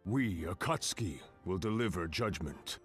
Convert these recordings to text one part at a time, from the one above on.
We, Akatsuki, will deliver judgment.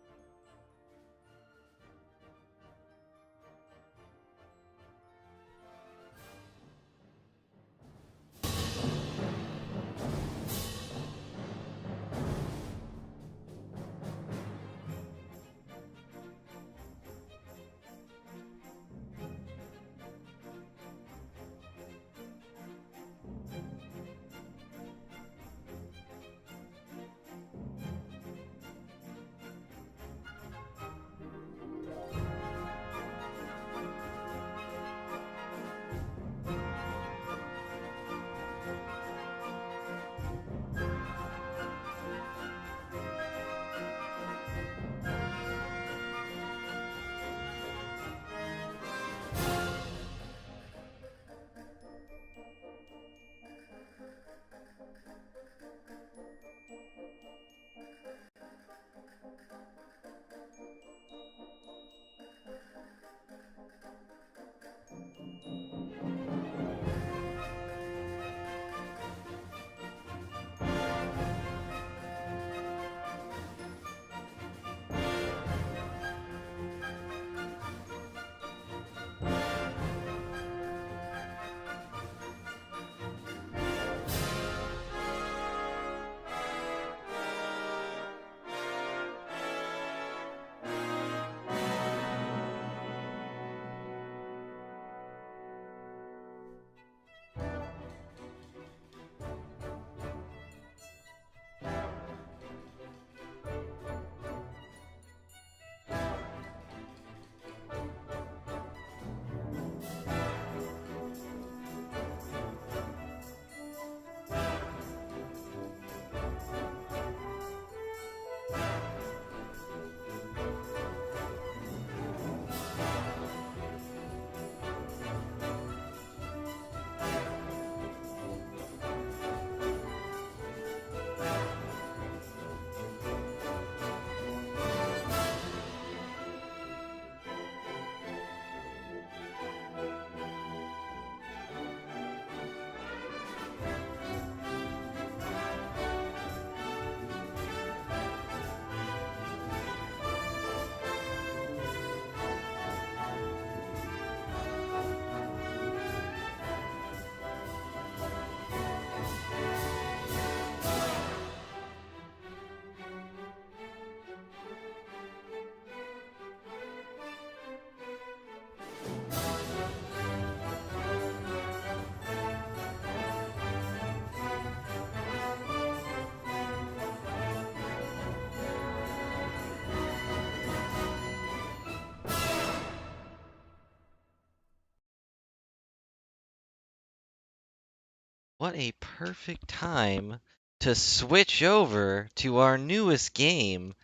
What a perfect time to switch over to our newest game.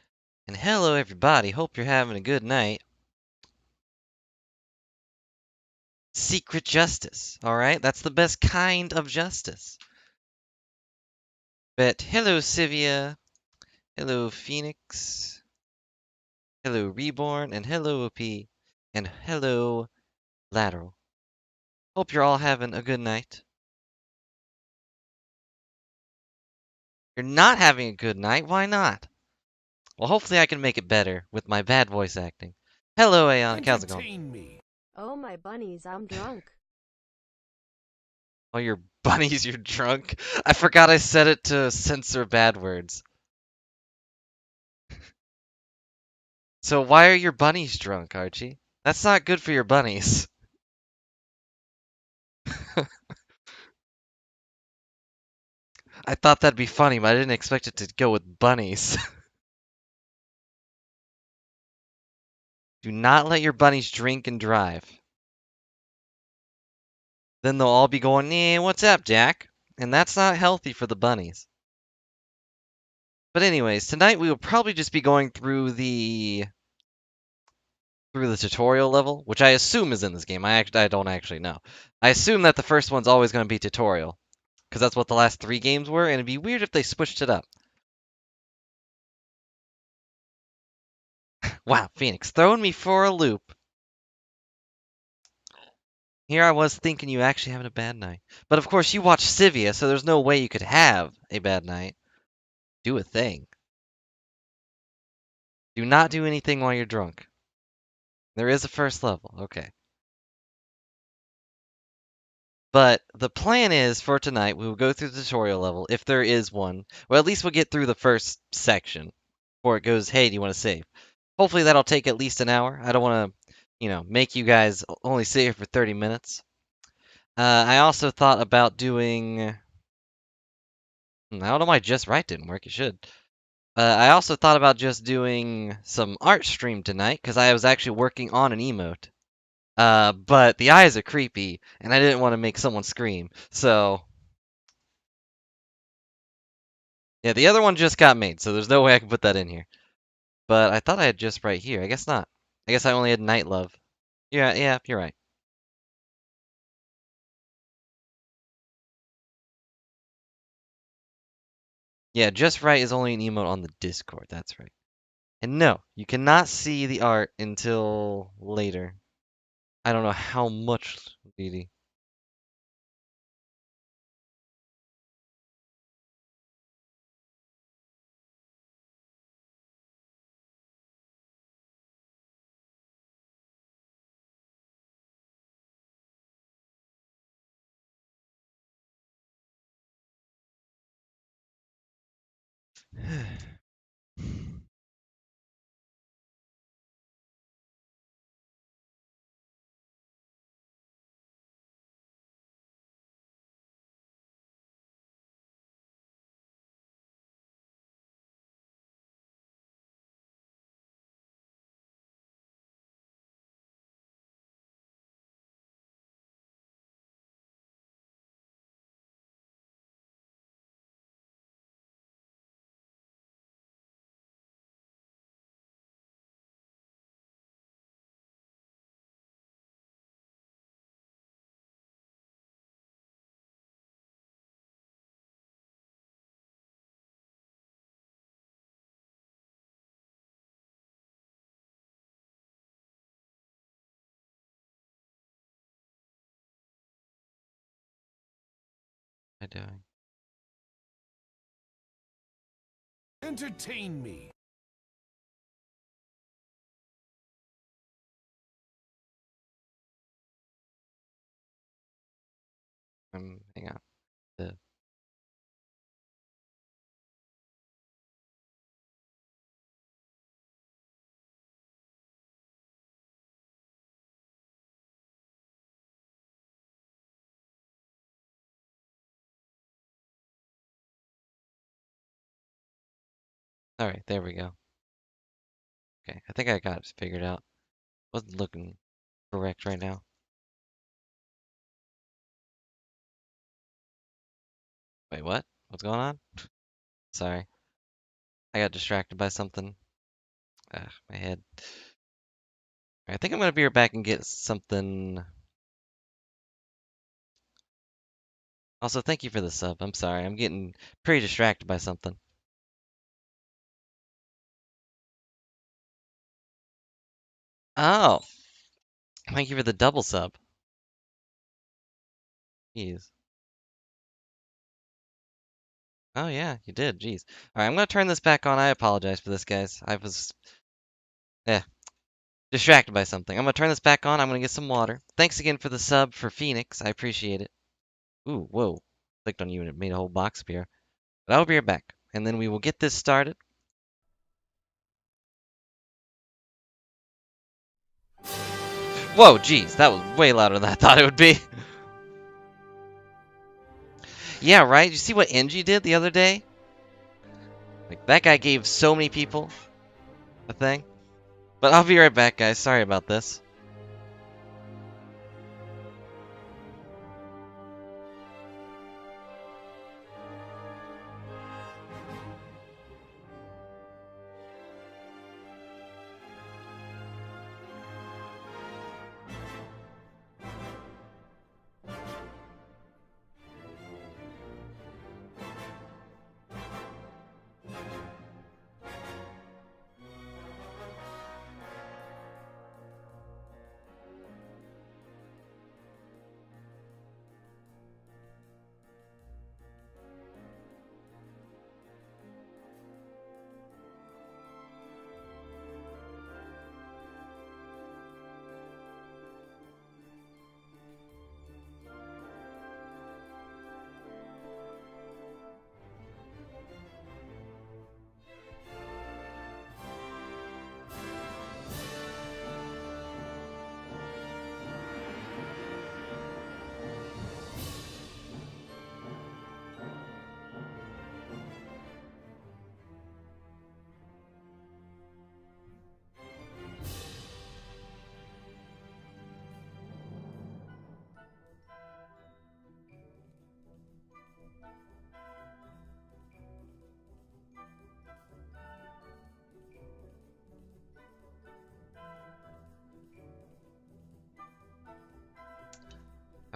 And hello, everybody. Hope you're having a good night. Secret Justice, all right? That's the best kind of justice. But hello, Sivia. Hello, Phoenix. Hello, Reborn. And hello, OP. And hello, Lateral. Hope you're all having a good night. You're not having a good night? Why not? Well, hopefully I can make it better with my bad voice acting. Hello, Aeonic. How's it going? Entertain me. Oh my bunnies, I'm drunk. Oh, your bunnies, you're drunk? I forgot I set it to censor bad words. So why are your bunnies drunk, Archie? That's not good for your bunnies. I thought that'd be funny, but I didn't expect it to go with bunnies. Do not let your bunnies drink and drive. Then they'll all be going, what's up, Jack? And that's not healthy for the bunnies. But anyways, tonight we will probably just be going through the tutorial level, which I assume is in this game. I don't actually know. I assume that the first one's always going to be tutorial, because that's what the last 3 games were, and it'd be weird if they switched it up. Wow, Phoenix, throwing me for a loop. Here I was thinking you actually having a bad night. But of course you watched Sivia, so there's no way you could have a bad night. do a thing. Do not do anything while you're drunk. There is a first level, okay. But the plan is for tonight, we will go through the tutorial level, if there is one. Or at least we'll get through the first section before it goes, hey, do you want to save? Hopefully that'll take at least an hour. I don't want to, make you guys only sit here for 30 minutes. I also thought about doing... I don't know why Just Right didn't work. It should. I also thought about just doing some art stream tonight, because I was actually working on an emote. But the eyes are creepy, and I didn't want to make someone scream, so... Yeah, the other one just got made, so there's no way I can put that in here. But I thought I had Just Right here. I guess not. I guess I only had Night Love. Yeah, you're right. Yeah, Just Right is only an emote on the Discord, that's right. And no, you cannot see the art until later. I don't know how much, Didi. What am I doing? Entertain me. Hang on. The... Alright, there we go. Okay, I think I got it figured out. Wasn't looking correct right now. Wait, what? What's going on? Sorry. I got distracted by something. My head. I think I'm gonna be right back and get something. Also, thank you for the sub. I'm sorry. I'm getting pretty distracted by something. Oh, thank you for the double sub. Jeez. Oh yeah, you did. Jeez. All right, I'm gonna turn this back on. I apologize for this, guys. I was, distracted by something. I'm gonna turn this back on. I'm gonna get some water. Thanks again for the sub for Phoenix. I appreciate it. Ooh, whoa. Clicked on you and it made a whole box appear. But I'll be right back, and then we will get this started. Whoa, jeez, that was way louder than I thought it would be. Yeah, right? You see what NG did the other day? Like, that guy gave so many people a thing. But I'll be right back, guys. Sorry about this.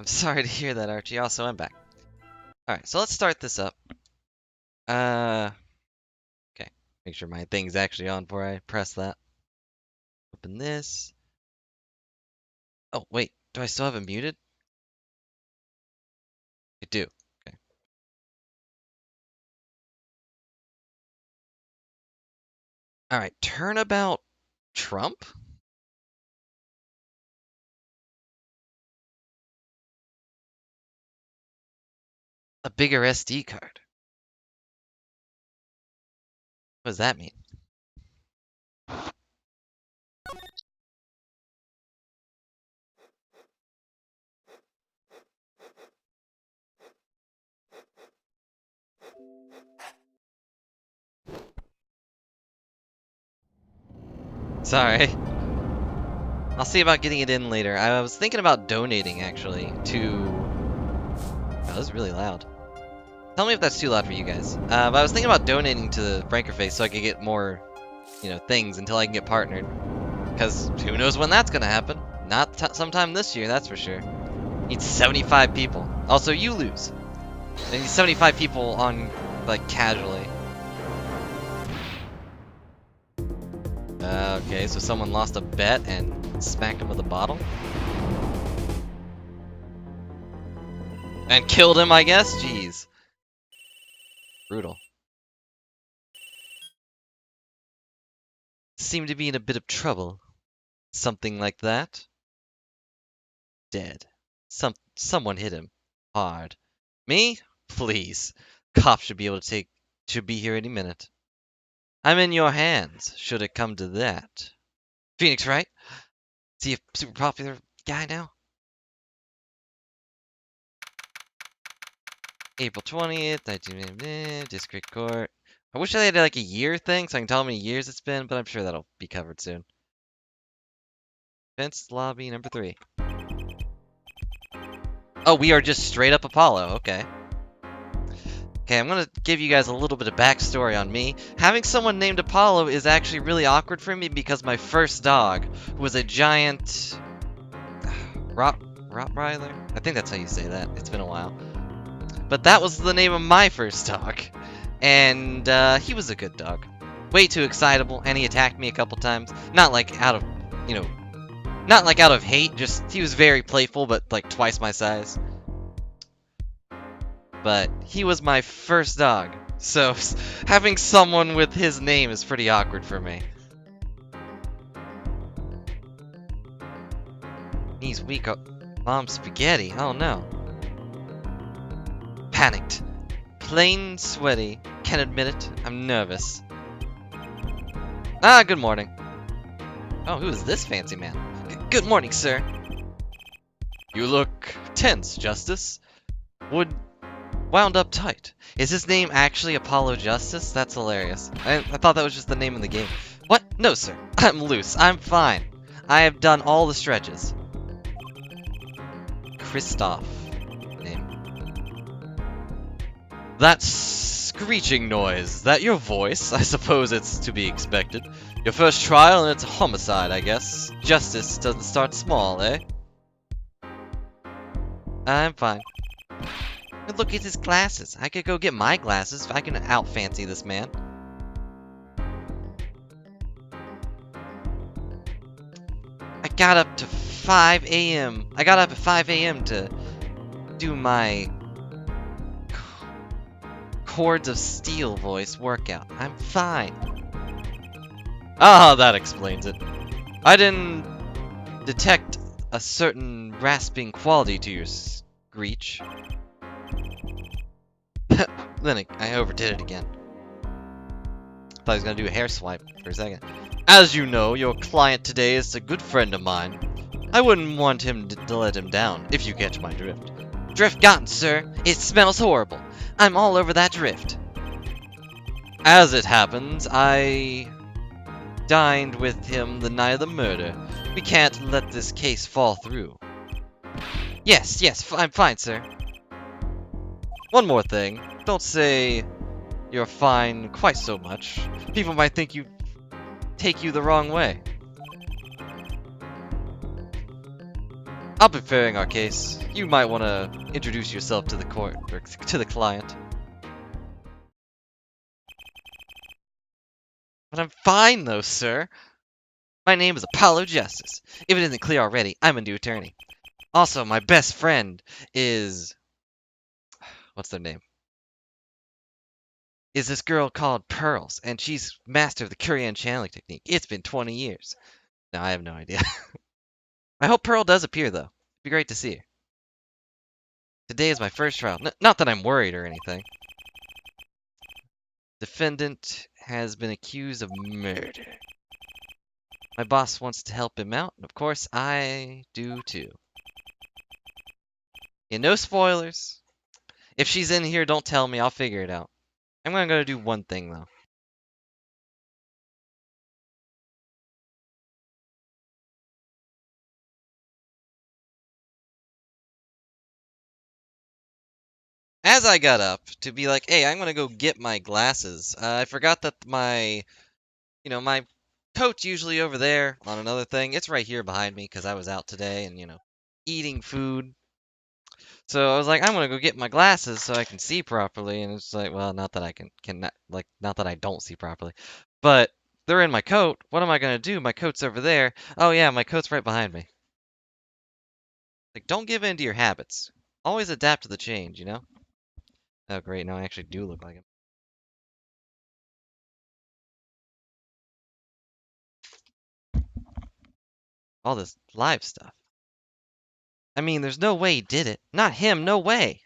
I'm sorry to hear that, Archie. Also, I'm back. Alright, so let's start this up. Okay. Make sure my thing's actually on before I press that. Open this. Oh, wait. Do I still have it muted? I do. Okay. Alright, turnabout Trump? A bigger SD card. What does that mean? Sorry. I'll see about getting it in later. I was thinking about donating, actually, to... Oh, that was really loud. Tell me if that's too loud for you guys. But I was thinking about donating to Frankerface so I could get more, things until I can get partnered. Because who knows when that's going to happen. Not sometime this year, that's for sure. Need 75 people. Also, you lose. I need 75 people on, like, casually. Okay, so someone lost a bet and smacked him with a bottle? And killed him, I guess? Jeez. Brutal. Seemed to be in a bit of trouble. Something like that. Dead. Someone hit him. Hard. Me? Please. Cops should be here any minute. I'm in your hands, should it come to that. Phoenix, right? Is he a super popular guy now? April 20th, 19... District Court. I wish I had like a year thing so I can tell how many years it's been, but I'm sure that'll be covered soon. Fence lobby number 3. Oh, we are just straight up Apollo, okay. Okay, I'm gonna give you guys a little bit of backstory on me. Having someone named Apollo is actually really awkward for me because my first dog was a giant... Rottweiler? I think that's how you say that. It's been a while. But that was the name of my first dog. And he was a good dog. Way too excitable, and he attacked me a couple times. Not like out of, not like out of hate, just he was very playful, but like twice my size. But he was my first dog, so having someone with his name is pretty awkward for me. He's weak. Mom spaghetti. Oh no. Panicked. Plain sweaty. Can't admit it. I'm nervous. Ah, good morning. Oh, who is this fancy man? Good morning, sir. You look tense, Justice. Wound up tight. Is his name actually Apollo Justice? That's hilarious. I thought that was just the name of the game. What? No, sir. I'm loose. I'm fine. I have done all the stretches. Christoph. Name. That screeching noise. That your voice? I suppose it's to be expected. Your first trial and it's a homicide, I guess. Justice doesn't start small, eh? I'm fine. Look at his glasses. I could go get my glasses if I can out-fancy this man. I got up to 5 a.m. I got up at 5 a.m. to do my Chords of Steel voice workout. I'm fine. Ah, that explains it. I didn't detect a certain rasping quality to your screech. Then I overdid it again. Thought he was gonna do a hair swipe for a second. As you know, your client today is a good friend of mine. I wouldn't want him to let him down, if you catch my drift. Drift gotten, sir. It smells horrible. I'm all over that drift. As it happens, I dined with him the night of the murder. We can't let this case fall through. Yes, I'm fine, sir. One more thing. Don't say you're fine quite so much. People might think take you the wrong way. I'll be preparing our case. You might want to introduce yourself to the court, or to the client. But I'm fine though, sir. My name is Apollo Justice. If it isn't clear already, I'm a new attorney. Also, my best friend is... what's their name? Is this girl called Pearls, and she's master of the Kurian channeling technique. It's been 20 years. No, I have no idea. I hope Pearl does appear, though. It'd be great to see her. Today is my first trial. Not that I'm worried or anything. Defendant has been accused of murder. My boss wants to help him out, and of course, I do too. Yeah, no spoilers. If she's in here, don't tell me. I'll figure it out. I'm gonna go do one thing, though. As I got up to be like, hey, I'm gonna go get my glasses, I forgot that my coat's usually over there on another thing. It's right here behind me because I was out today and, eating food. So I was like, I'm gonna go get my glasses so I can see properly. And it's like, well, not that I not that I don't see properly, but they're in my coat. What am I gonna do? My coat's over there. Oh yeah, my coat's right behind me. Like, don't give in to your habits. Always adapt to the change, you know? Oh great, no, I actually do look like him. All this live stuff. I mean, there's no way he did it. Not him, no way.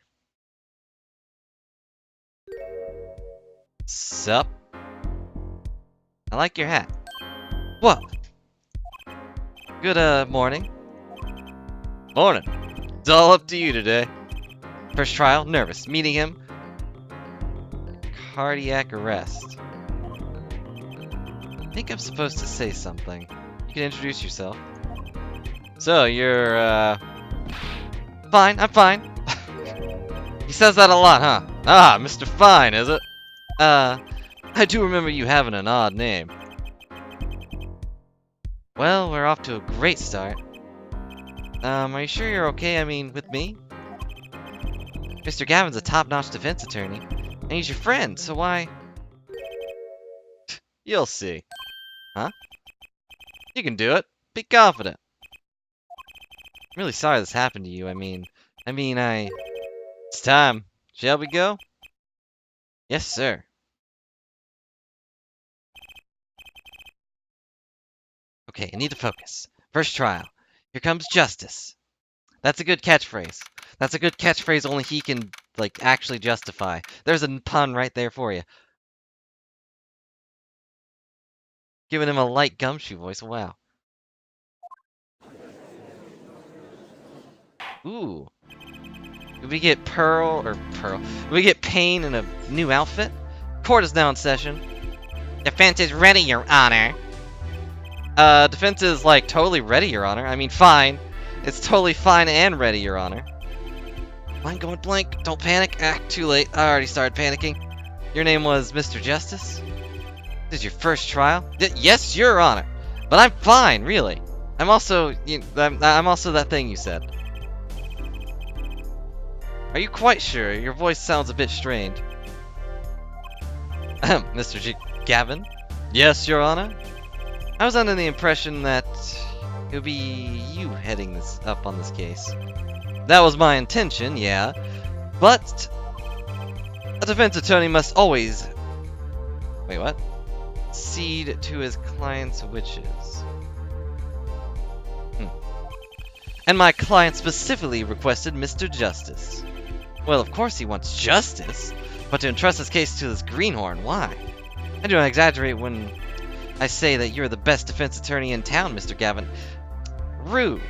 Sup? I like your hat. What? Good, morning. Morning. It's all up to you today. First trial, nervous. Meeting him. Cardiac arrest. I think I'm supposed to say something. You can introduce yourself. So, you're, fine, I'm fine. He says that a lot, huh? Ah, Mr. Fine, is it? I do remember you having an odd name. Well, we're off to a great start. Are you sure you're okay? I mean, with me? Mr. Gavin's a top-notch defense attorney, and he's your friend, so why... You'll see. Huh? You can do it. Be confident. I'm really sorry this happened to you. I mean, It's time. Shall we go? Yes, sir. Okay, I need to focus. First trial. Here comes justice. That's a good catchphrase. That's a good catchphrase only he can, like, actually justify. There's a pun right there for you. Giving him a light gumshoe voice. Wow. Ooh. Did we get Pearl? Did we get Payne in a new outfit? Court is now in session. Defense is ready, Your Honor. Defense is, like, totally ready, Your Honor. I mean, fine. It's totally fine and ready, Your Honor. Mind going blank. Don't panic. Ah, too late. I already started panicking. Your name was Mr. Justice? This is your first trial? Yes, Your Honor. But I'm fine, really. I'm also, I'm also that thing you said. Are you quite sure? Your voice sounds a bit strained. Mr. Gavin? Yes, Your Honor? I was under the impression that it would be you heading this up on this case. That was my intention, yeah. But a defense attorney must always... Wait, what? Cede to his client's wishes. And my client specifically requested Mr. Justice. Well, of course he wants justice, but to entrust his case to this greenhorn, why? I do not exaggerate when I say that you're the best defense attorney in town, Mr. Gavin. Rude.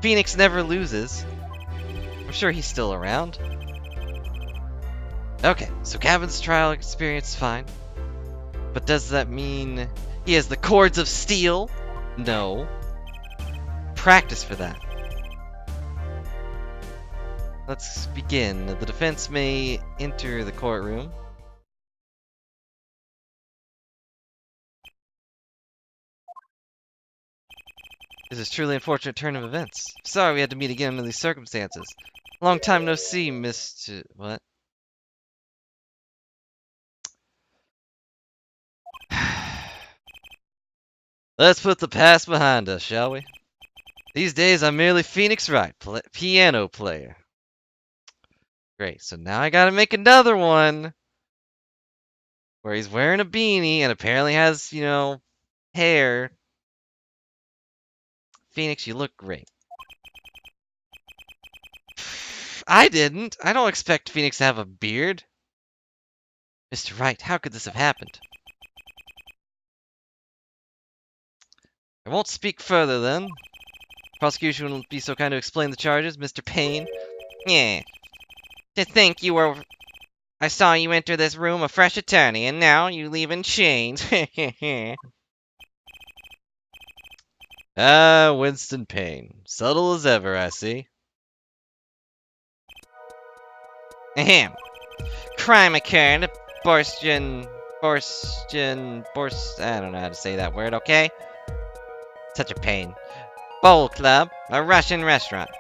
Phoenix never loses. I'm sure he's still around. Okay, so Gavin's trial experience is fine. But does that mean he has the cords of steel? No. Practice for that. Let's begin. The defense may enter the courtroom. This is truly unfortunate turn of events. Sorry we had to meet again under these circumstances. Long time no see, Mr. What? Let's put the past behind us, shall we? These days I'm merely Phoenix Wright, piano player. Great, so now I gotta make another one where he's wearing a beanie and apparently has, you know, hair. Phoenix, you look great. I didn't. I don't expect Phoenix to have a beard. Mr. Wright, how could this have happened? I won't speak further then. Prosecution will be so kind to explain the charges, Mr. Payne. Yeah. To think you were... I saw you enter this room a fresh attorney, and now you leave in chains. Ah, Winston Payne. Subtle as ever, I see. Ahem. Crime occurred. I don't know how to say that word, okay? Such a pain. Bowl Club, a Russian restaurant.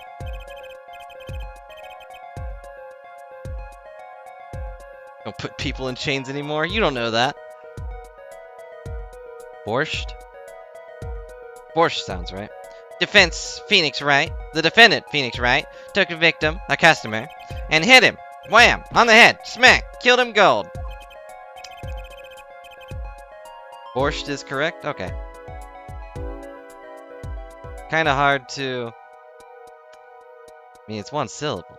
Don't put people in chains anymore. You don't know that. Borscht? Borscht sounds right. Defense, Phoenix Wright. The defendant, Phoenix Wright, took a victim, a customer, and hit him. Wham! On the head. Smack! Killed him gold. Borscht is correct? Okay. Kinda hard to... I mean, it's one syllable.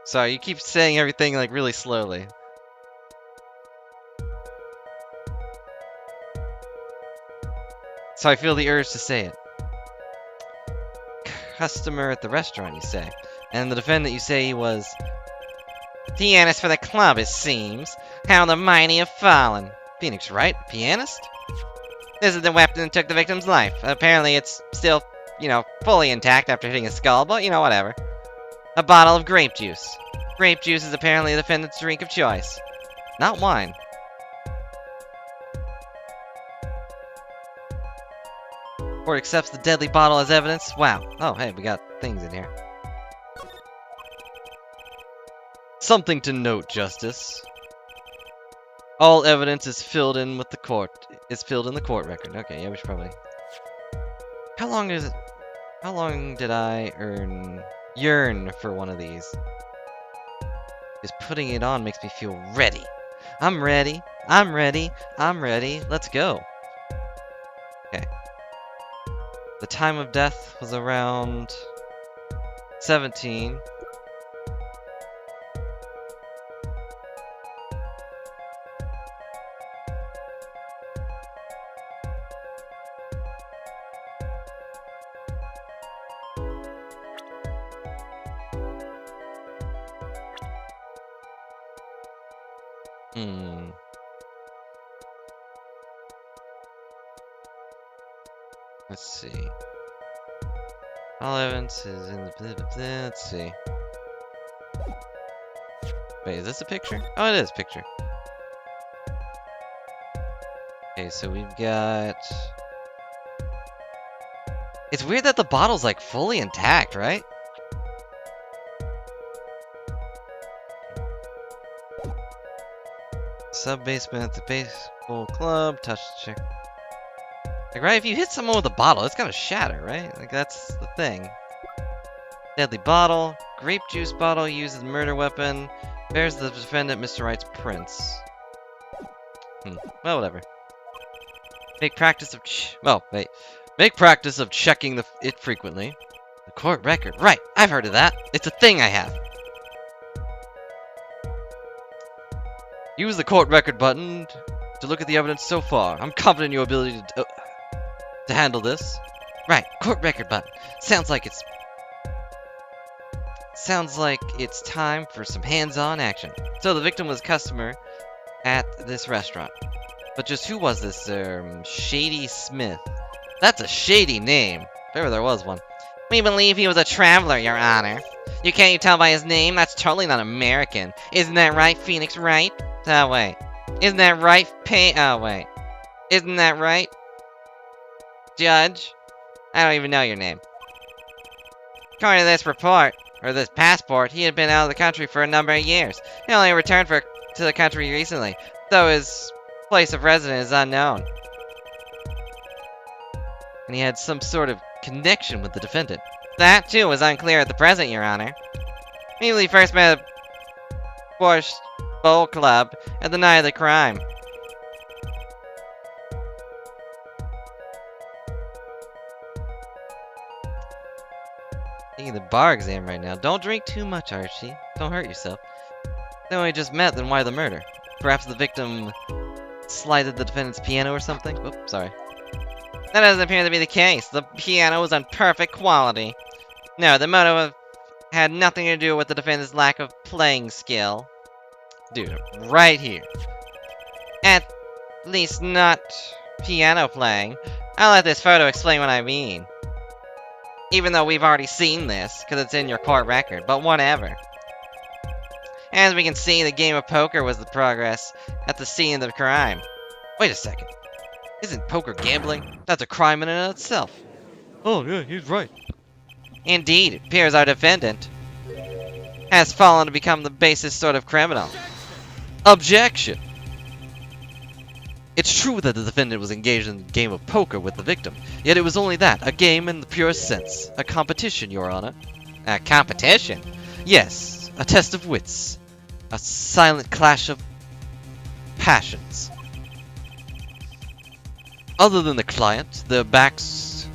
Sorry, you keep saying everything like really slowly. So I feel the urge to say it. Customer at the restaurant, you say. And the defendant, you say he was... Pianist for the club, it seems. How the mighty have fallen. Phoenix Wright, pianist? This is the weapon that took the victim's life. Apparently it's still, you know, fully intact after hitting his skull, but, you know, whatever. A bottle of grape juice. Grape juice is apparently the defendant's drink of choice. Not wine. Court accepts the deadly bottle as evidence. Wow. Oh, hey, we got things in here. Something to note, Justice. All evidence is filled in with the court. Is filled in the court record. Okay, yeah, we should probably. How long did I yearn for one of these? Just putting it on makes me feel ready. I'm ready. I'm ready. I'm ready. Let's go. Okay. The time of death was around 17. Let's see. All evidence is in the let's see. Wait, is this a picture? Oh, it is a picture. Okay, so we've got... It's weird that the bottle's like fully intact, right? Sub-basement at the baseball club, touch check. Like, right, if you hit someone with a bottle, it's gonna shatter, right? Like, that's the thing. Deadly bottle. Grape juice bottle used as a murder weapon. Bears the defendant, Mr. Wright's prints. Well, whatever. Make practice of Make practice of checking it frequently. The court record. Right, I've heard of that. It's a thing I have. Use the court record button to look at the evidence so far. I'm confident in your ability to handle this. Right, court record button. Sounds like it's time for some hands-on action. So the victim was a customer at this restaurant. But just who was this, Shady Smith? That's a shady name. If ever there was one. We believe he was a traveler, Your Honor. You can't tell by his name? That's totally not American. Isn't that right, Phoenix Wright? Oh, wait. Isn't that right, oh, wait. Isn't that right, Judge? I don't even know your name. According to this report, or this passport, he had been out of the country for a number of years. He only returned to the country recently, though his place of residence is unknown. And he had some sort of connection with the defendant. That, too, is unclear at the present, Your Honor. He first met at Borscht Bowl Club at the night of the crime. Taking the bar exam right now. Don't drink too much, Archie. Don't hurt yourself. They only just met, then why the murder? Perhaps the victim slighted the defendant's piano or something? Oops, sorry. That doesn't appear to be the case. The piano was on perfect quality. No, the motive had nothing to do with the defendant's lack of playing skill. Dude, right here. At least not piano playing. I'll let this photo explain what I mean. Even though we've already seen this, because it's in your court record, but whatever. As we can see, the game of poker was the progress at the scene of the crime. Wait a second. Isn't poker gambling? That's a crime in and of itself. Oh, yeah, he's right. Indeed, it appears our defendant has fallen to become the basest sort of criminal. Objection! It's true that the defendant was engaged in a game of poker with the victim, yet it was only that, a game in the purest sense. A competition, Your Honor. A competition? Yes, a test of wits. A silent clash of passions. Other than the client, the backs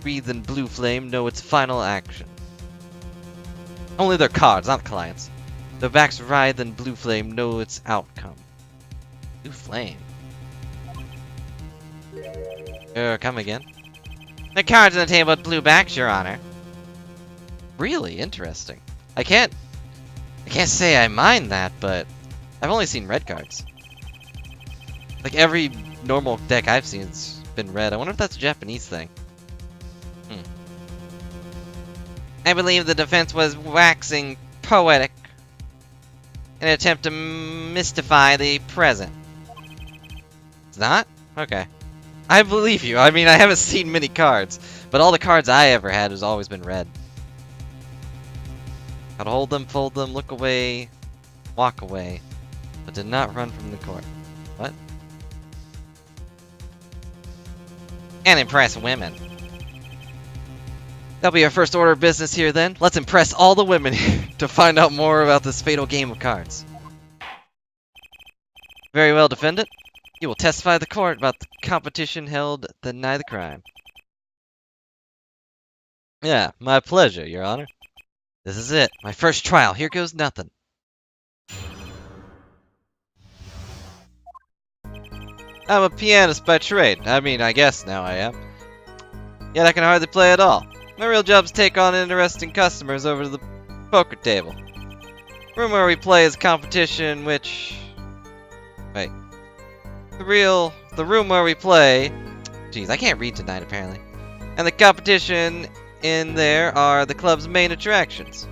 wreathed in blue flame know its final action. Only their cards, not the clients. The backs writhed in blue flame know its outcome. Blue flame. Come again. The cards on the table with blue backs, Your Honor. Really interesting. I can't say I mind that, but I've only seen red cards. Like every normal deck I've seen has been red. I wonder if that's a Japanese thing. I believe the defense was waxing poetic in an attempt to mystify the present. It's not? Okay. I believe you. I mean, I haven't seen many cards, but all the cards I ever had has always been red. I'd hold them, fold them, look away, walk away, but did not run from the court. What? And impress women. That'll be our first order of business here then. Let's impress all the women here to find out more about this fatal game of cards. Very well, defendant. You will testify to the court about the competition held the night of the crime. Yeah, my pleasure, Your Honor. This is it. My first trial. Here goes nothing. I'm a pianist by trade. I mean, I guess now I am. Yet I can hardly play at all. My real job is to take on interesting customers over to the poker table. The room where we play is competition which... Wait. The room where we play... Jeez, I can't read tonight apparently. And the competition in there are the club's main attractions.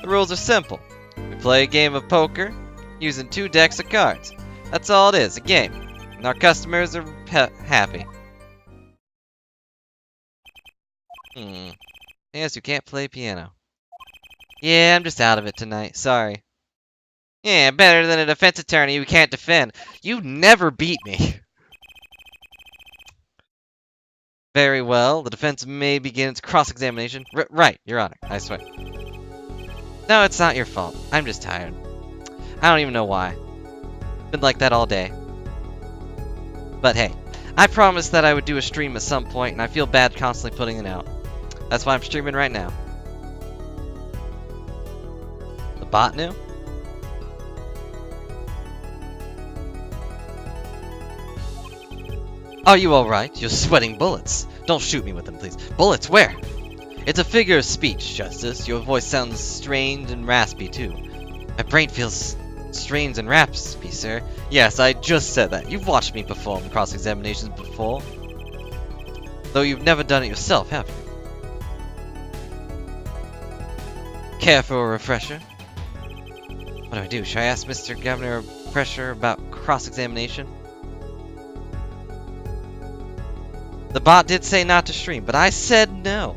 The rules are simple. We play a game of poker using 2 decks of cards. That's all it is, a game. And our customers are happy. Yes, you can't play piano. Yeah, I'm just out of it tonight. Sorry. Yeah, better than a defense attorney who can't defend. You never beat me. Very well. The defense may begin its cross-examination. Right, Your Honor. I swear. No, it's not your fault. I'm just tired. I don't even know why. Been like that all day. But hey, I promised that I would do a stream at some point, and I feel bad constantly putting it out. That's why I'm streaming right now. The bot knew? Are you alright? You're sweating bullets. Don't shoot me with them, please. Bullets, where? It's a figure of speech, Justice. Your voice sounds strained and raspy, too. My brain feels strange and raspy, sir. Yes, I just said that. You've watched me perform cross-examinations before. Though you've never done it yourself, have you? Care for a refresher? What do I do? Should I ask Mr. Governor a refresher about cross-examination? The bot did say not to stream, but I said no.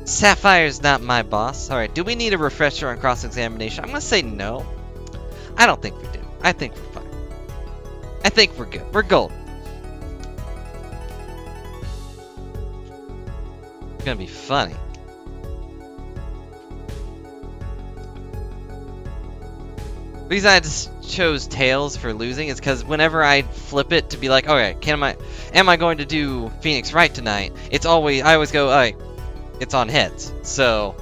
Sapphire's not my boss. Alright, do we need a refresher on cross-examination? I'm gonna say no. I don't think we do. I think we're fine. I think we're good. We're golden. It's gonna be funny. The reason I just chose Tails for losing is because whenever I flip it to be like, okay, am I going to do Phoenix Wright tonight? I always go, alright, it's on heads. So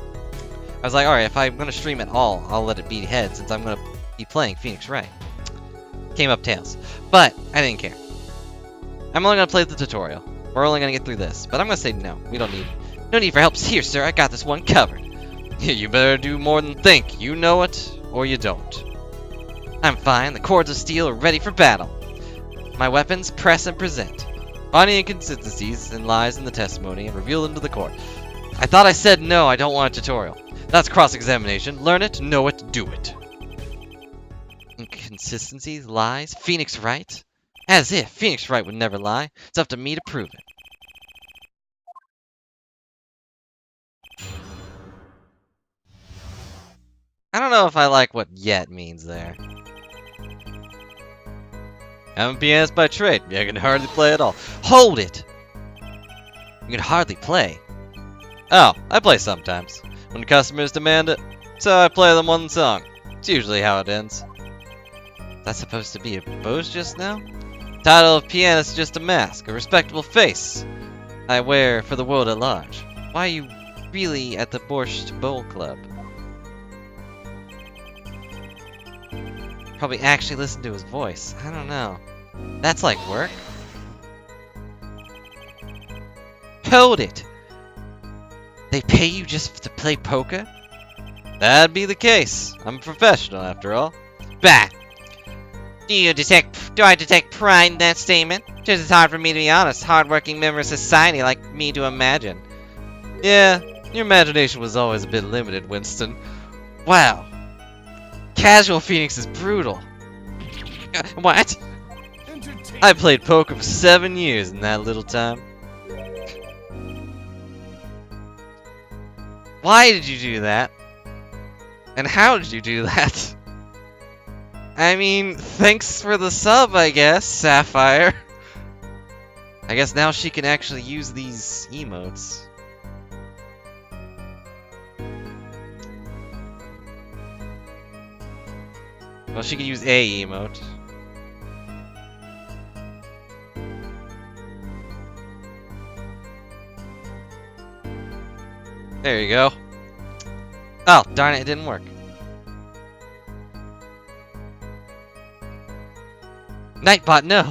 I was like, alright, if I'm gonna stream at all, I'll let it be heads since I'm gonna be playing Phoenix Wright. Came up Tails, but I didn't care. I'm only gonna play the tutorial. We're only gonna get through this, but I'm gonna say no. We don't need. No need for help here, sir. I got this one covered. You better do more than think. You know it, or you don't. I'm fine. The cords of steel are ready for battle. My weapons, press and present. Find any inconsistencies and lies in the testimony and reveal them to the court. I thought I said no, I don't want a tutorial. That's cross-examination. Learn it, know it, do it. Inconsistencies, lies, Phoenix Wright? As if Phoenix Wright would never lie. It's up to me to prove it. I don't know if I like what yet means there. I'm a pianist by trade. I can hardly play at all. Hold it! You can hardly play. Oh, I play sometimes. When customers demand it. So I play them one song. It's usually how it ends. That's supposed to be a boast just now? Title of pianist is just a mask, a respectable face I wear for the world at large. Why are you really at the Borscht Bowl Club? Probably actually listen to his voice. I don't know. That's like work. Hold it! They pay you just to play poker? That'd be the case. I'm a professional after all. Bah! Do I detect pride in that statement? Just as hard for me to be honest. Hard-working member of society like me to imagine. Yeah, your imagination was always a bit limited, Winston. Wow. Casual Phoenix is brutal. What? I played poker for 7 years in that little time. Why did you do that? And how did you do that? I mean, thanks for the sub, I guess, Sapphire. I guess now she can actually use these emotes. Well, she can use a emote. There you go. Oh, darn it, it didn't work. Nightbot, no!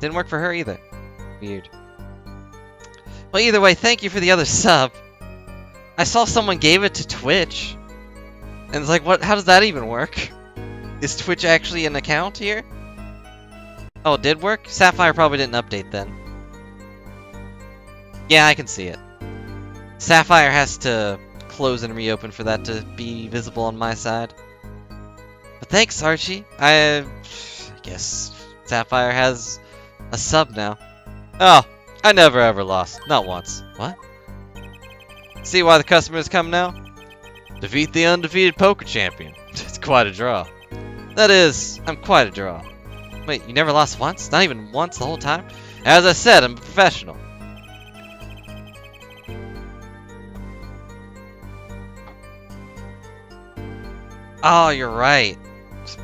Didn't work for her either. Weird. Well, either way, thank you for the other sub. I saw someone gave it to Twitch. And it's like, what? How does that even work? Is Twitch actually an account here? Oh, it did work? Sapphire probably didn't update then. Yeah, I can see it. Sapphire has to close and reopen for that to be visible on my side. But thanks, Archie. I guess Sapphire has a sub now. Oh, I never ever lost. Not once. What? See why the customers come now? Defeat the undefeated poker champion. It's quite a draw. That is, I'm quite a draw. Wait, you never lost once? Not even once the whole time? As I said, I'm a professional. Oh, you're right.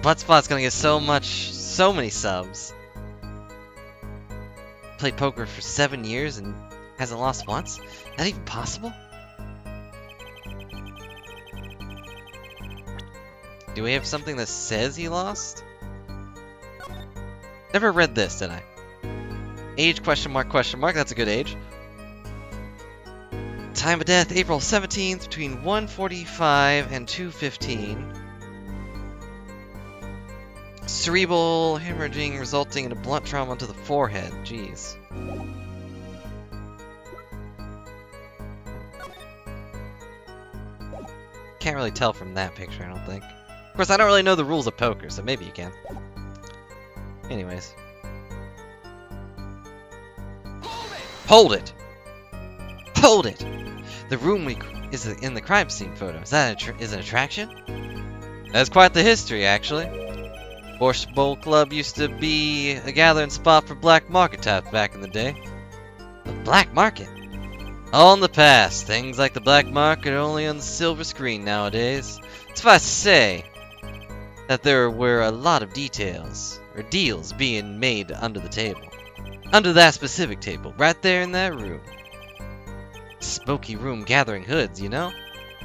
Bloodspot's gonna get so many subs. Played poker for 7 years and hasn't lost once? That even possible? Do we have something that says he lost? Never read this, did I? Age, question mark, that's a good age. Time of death, April 17th, between 1:45 and 2:15. Cerebral hemorrhaging resulting in a blunt trauma to the forehead. Jeez. Can't really tell from that picture, I don't think. Of course, I don't really know the rules of poker, so maybe you can. Anyways. Hold it! Hold it! The room is in the crime scene photo. Is that is an attraction? That's quite the history, actually. Borscht Bowl Club used to be a gathering spot for black market types back in the day. The black market? All in the past. Things like the black market are only on the silver screen nowadays. Suffice to say that there were a lot of deals being made under the table. Under that specific table, right there in that room. Smoky room gathering hoods, you know?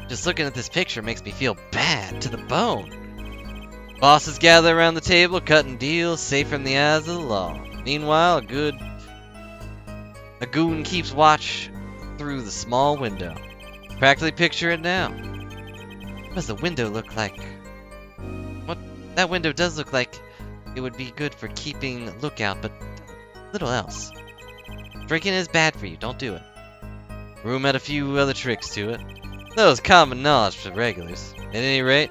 Just looking at this picture makes me feel bad to the bone. Bosses gather around the table, cutting deals, safe from the eyes of the law. Meanwhile, a goon keeps watch through the small window. Practically picture it now. What does the window look like? What? That window does look like it would be good for keeping a lookout, but little else. Drinking is bad for you, don't do it. Room had a few other tricks to it. That was common knowledge for regulars. At any rate,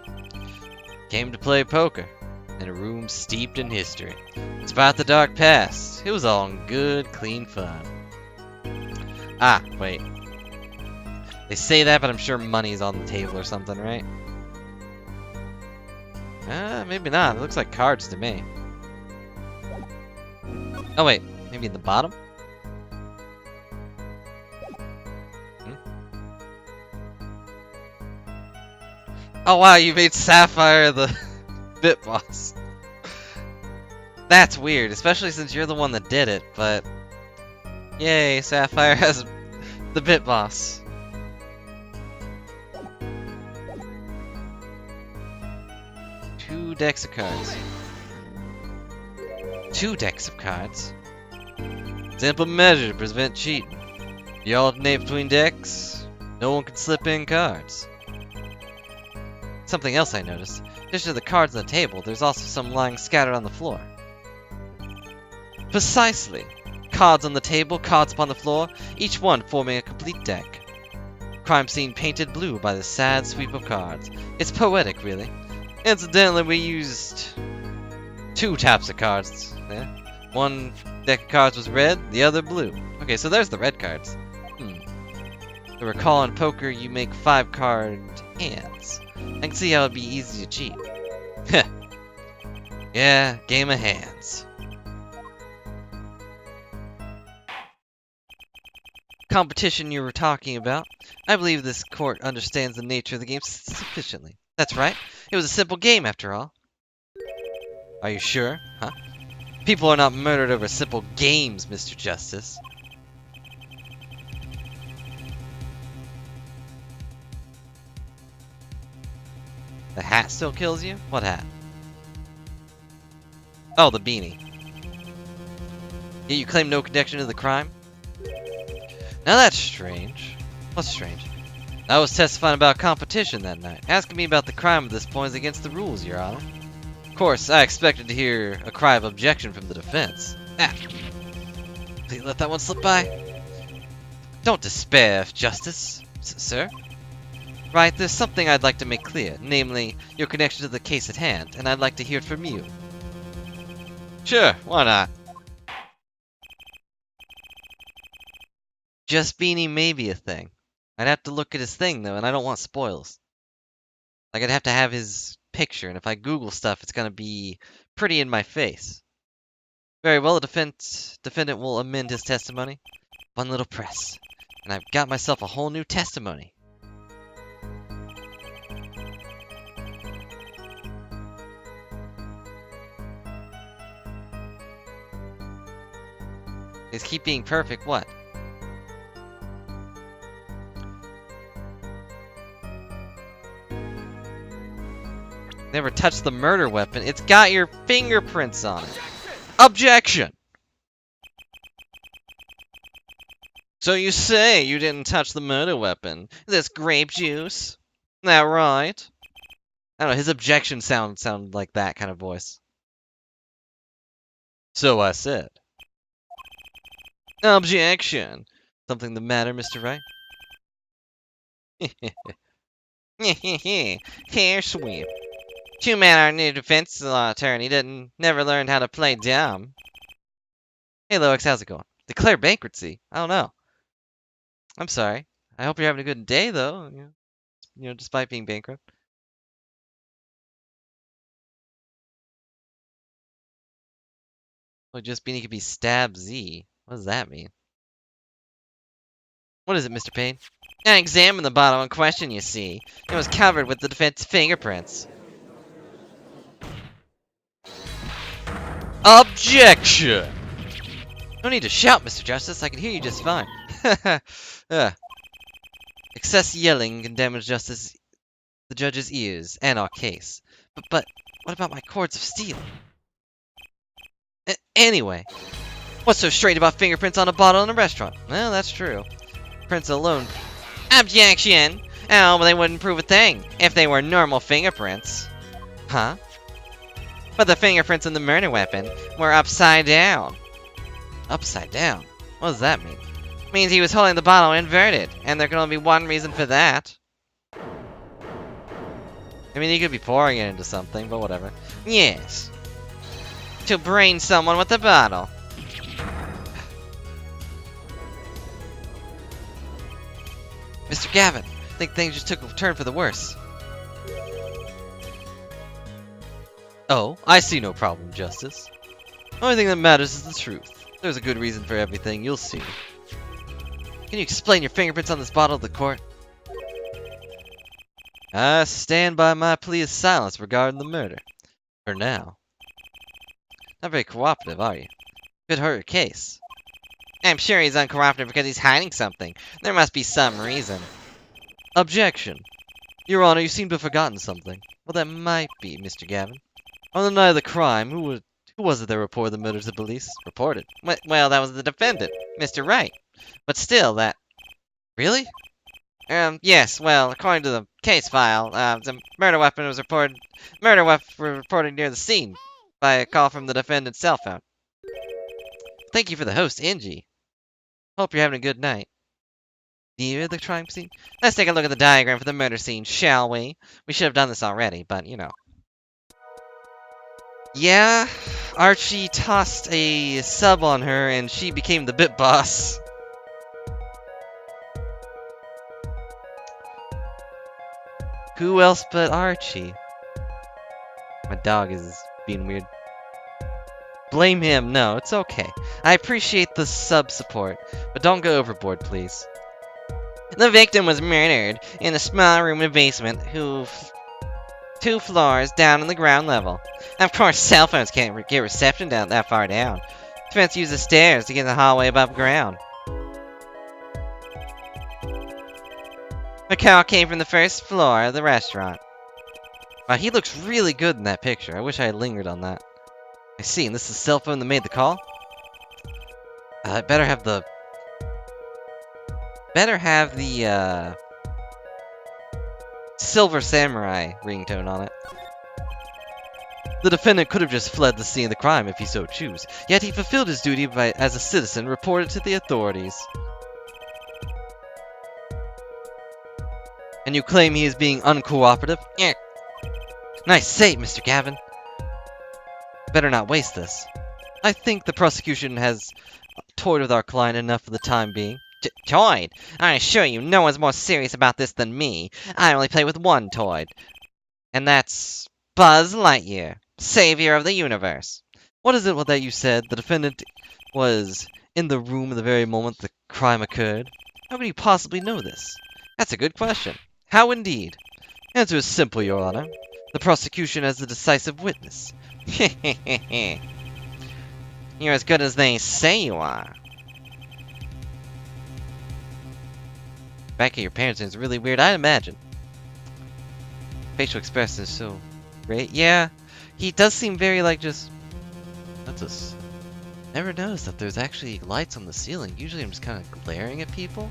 came to play poker in a room steeped in history. Despite the dark past, it was all in good, clean fun. Ah, wait. They say that, but I'm sure money's on the table or something, right? Maybe not. It looks like cards to me. Oh wait, maybe in the bottom? Oh wow, you made Sapphire the bit boss. That's weird, especially since you're the one that did it, but... Yay, Sapphire has the bit boss. Two decks of cards. Two decks of cards? Simple measure to prevent cheating. You alternate between decks, no one can slip in cards. Something else I noticed. In addition to the cards on the table, there's also some lying scattered on the floor. Precisely. Cards on the table, cards upon the floor, each one forming a complete deck. Crime scene painted blue by the sad sweep of cards. It's poetic, really. Incidentally, we used two types of cards there. One deck of cards was red, the other blue. Okay, so there's the red cards. To recall in poker, you make 5-card hands. I can see how it'd be easy to cheat. Heh. Yeah, game of hands. Competition you were talking about. I believe this court understands the nature of the game sufficiently. That's right. It was a simple game after all. Are you sure? Huh? People are not murdered over simple games, Mr. Justice. The hat still kills you? What hat? Oh, the beanie. Yet you claim no connection to the crime? Now that's strange. What's strange? I was testifying about competition that night. Asking me about the crime at this point is against the rules, Your Honor. Of course, I expected to hear a cry of objection from the defense. Ah! Please let that one slip by. Don't despair, Justice. Sir? Right, there's something I'd like to make clear, namely, your connection to the case at hand, and I'd like to hear it from you. Sure, why not? Just Beanie may be a thing. I'd have to look at his thing, though, and I don't want spoils. Like, I'd have to have his picture, and if I Google stuff, it's gonna be pretty in my face. Very well, the defendant will amend his testimony. One little press, and I've got myself a whole new testimony. Is keep being perfect, what? Never touched the murder weapon. It's got your fingerprints on it. Objection! So you say you didn't touch the murder weapon. This grape juice? Is that right? I don't know, his objections sound like that kind of voice. So I said. Objection! Something the matter, Mr. Wright? Hair sweep. Two-man, our new defense attorney, never learned how to play dumb. Hey, Loix, how's it going? Declare bankruptcy? I don't know. I'm sorry. I hope you're having a good day, though. Despite being bankrupt. Well, just mean he could be Stab Z. What does that mean? What is it, Mr. Payne? I examined the bottle in question, you see. It was covered with the defense's fingerprints. Objection! No need to shout, Mr. Justice. I can hear you just fine. Excess yelling can damage the judge's ears and our case. But what about my cords of steel? Anyway, what's so strange about fingerprints on a bottle in a restaurant? Well, that's true. Prints alone. Objection! Oh, well, they wouldn't prove a thing if they were normal fingerprints. Huh? But the fingerprints in the murder weapon were upside down. Upside down? What does that mean? It means he was holding the bottle inverted, and there can only be one reason for that. I mean, he could be pouring it into something, but whatever. Yes. To brain someone with the bottle. Mr. Gavin, I think things just took a turn for the worse. Oh, I see no problem, Justice. The only thing that matters is the truth. There's a good reason for everything, you'll see. Can you explain your fingerprints on this bottle to the court? I stand by my plea of silence regarding the murder. For now. Not very cooperative, are you? Could hurt your case. I'm sure he's uncooperative because he's hiding something. There must be some reason. Objection. Your Honor, you seem to have forgotten something. Well, that might be, Mr. Gavin. On the night of the crime, who was it that reported the murder to the police? Reported? Well, that was the defendant, Mr. Wright. But still, that... Really? Yes, well, according to the case file, the murder weapon was reported... Murder weapon was reported near the scene by a call from the defendant's cell phone. Thank you for the host, Angie. Hope you're having a good night. Near the crime scene? Let's take a look at the diagram for the murder scene, shall we? We should have done this already, but, you know. Yeah, Archie tossed a sub on her and she became the bit boss. Who else but Archie? My dog is being weird. Blame him. No, it's okay. I appreciate the sub support, but don't go overboard, please. The victim was murdered in a small room in the basement, 2 floors down on the ground level. Of course, cell phones can't get reception down that far down. Defense used the stairs to get in the hallway above ground. The call came from the first floor of the restaurant. Wow, he looks really good in that picture. I wish I had lingered on that. I see, and this is the cell phone that made the call? It better have the... Silver Samurai ringtone on it. The defendant could have just fled the scene of the crime if he so chose, yet he fulfilled his duty as a citizen, reported to the authorities. And you claim he is being uncooperative? Eh. Nice save, Mr. Gavin. Better not waste this. I think the prosecution has toyed with our client enough for the time being. Toyed? I assure you, no one's more serious about this than me. I only play with one toy. And that's Buzz Lightyear, savior of the universe. What is it that you said? The defendant was in the room at the very moment the crime occurred? How could you possibly know this? That's a good question. How indeed? Answer is simple, Your Honor. The prosecution as the decisive witness. You're as good as they say you are. Back at your parents is really weird, I'd imagine. Facial expression is so great. Yeah, he does seem very like just... That's just... Never noticed that there's actually lights on the ceiling. Usually I'm just kind of glaring at people.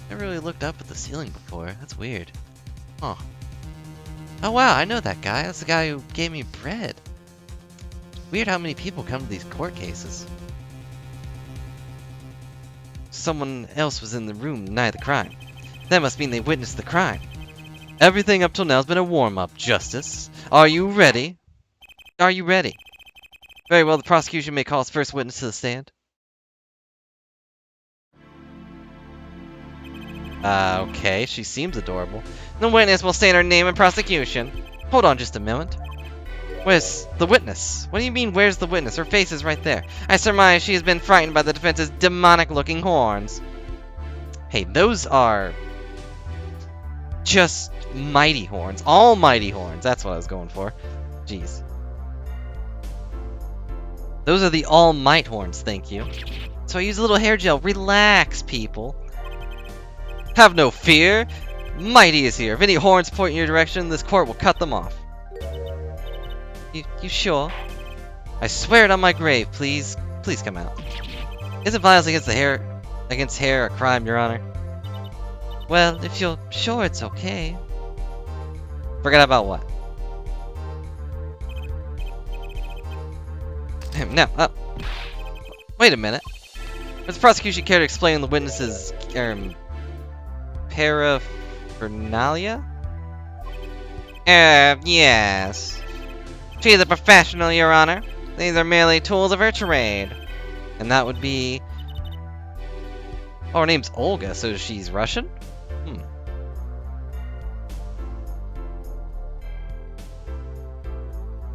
Never really looked up at the ceiling before. That's weird. Huh. Oh wow, I know that guy. That's the guy who gave me bread. Weird how many people come to these court cases. Someone else was in the room the night of the crime. That must mean they witnessed the crime. Everything up till now has been a warm-up, Justice. Are you ready? Are you ready? Very well, the prosecution may call its first witness to the stand. Okay, she seems adorable. The witness will state her name in prosecution. Hold on just a moment. Where's the witness? What do you mean, where's the witness? Her face is right there. I surmise she has been frightened by the defense's demonic-looking horns. Hey, those are just mighty horns. Almighty horns. That's what I was going for. Jeez. Those are the All Might horns, thank you. So I use a little hair gel. Relax, people. Have no fear. Mighty is here. If any horns point in your direction, this court will cut them off. You sure? I swear it on my grave. Please come out. Isn't violence against hair a crime, Your Honor? Well, if you're sure it's okay. Forget about what? Now, wait a minute. Does the prosecution care to explain the witness's paraphernalia? Yes. She is a professional, Your Honor. These are merely tools of her trade. And that would be... Oh, her name's Olga, so she's Russian?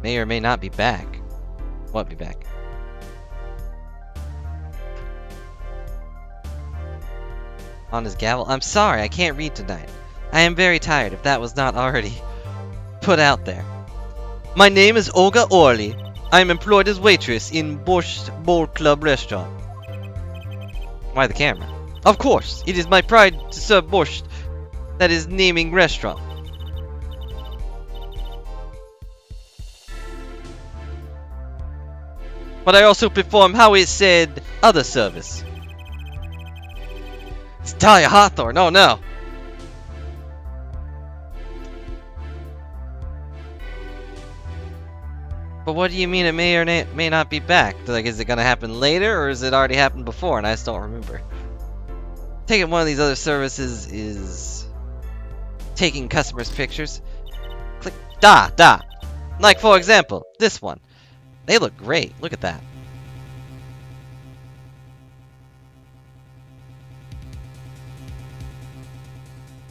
May or may not be back. What be back? On his gavel? I'm sorry, I can't read tonight. I am very tired, if that was not already put out there. My name is Olga Orly. I am employed as waitress in Borscht Bowl Club restaurant. Why the camera? Of course, it is my pride to serve borscht. That is naming restaurant. But I also perform, how is said, other service. It's Talia Hawthorne, oh no! But what do you mean it may or may not be back? Like, is it gonna happen later, or has it already happened before and I just don't remember? Taking one of these other services is... taking customers' pictures. Click, da! Like, for example, this one. They look great. Look at that.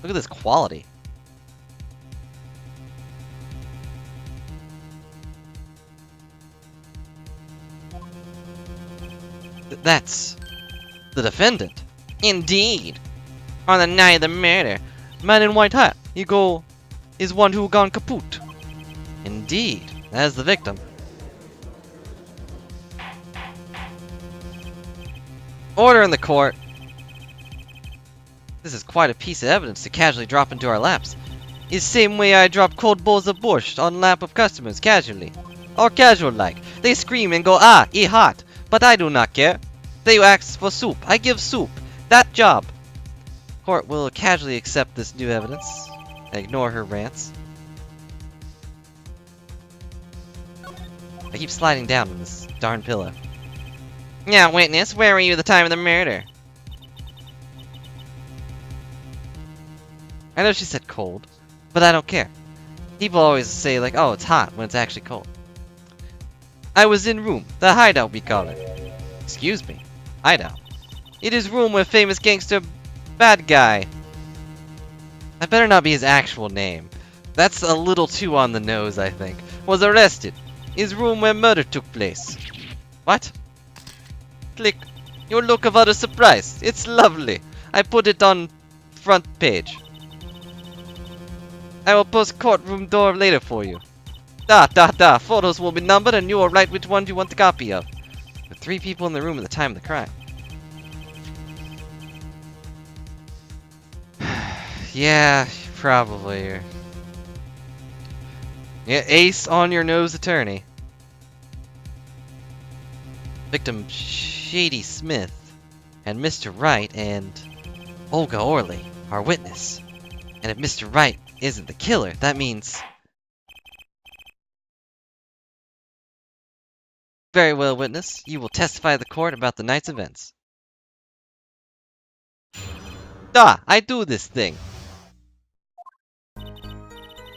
Look at this quality. That's the defendant. Indeed. On the night of the murder, man in white hat, Hugo, is one who gone kaput. Indeed. That is the victim. Order in the court. This is quite a piece of evidence to casually drop into our laps. It's the same way I drop cold bowls of borscht on lap of customers casually. Or casual like. They scream and go, ah, eat hot. But I do not care. They ask for soup. I give soup. That job. Court will casually accept this new evidence and ignore her rants. I keep sliding down on this darn pillow. Now, witness, where were you at the time of the murder? I know she said cold, but I don't care. People always say, like, oh, it's hot when it's actually cold. I was in room, the hideout we call it. Excuse me, hideout. It is room where famous gangster bad guy. That better not be his actual name. That's a little too on the nose, I think. Was arrested. Is room where murder took place. What? Click. Your look of utter surprise. It's lovely. I put it on front page. I will post courtroom door later for you. Da. Photos will be numbered and you will write which one you want the copy of. There were 3 people in the room at the time of the crime. Yeah, probably. Yeah, ace on your nose attorney. Victim Shady Smith and Mr. Wright and Olga Orly, our witness. And if Mr. Wright isn't the killer, that means... Very well, witness. You will testify to the court about the night's events. I do this thing.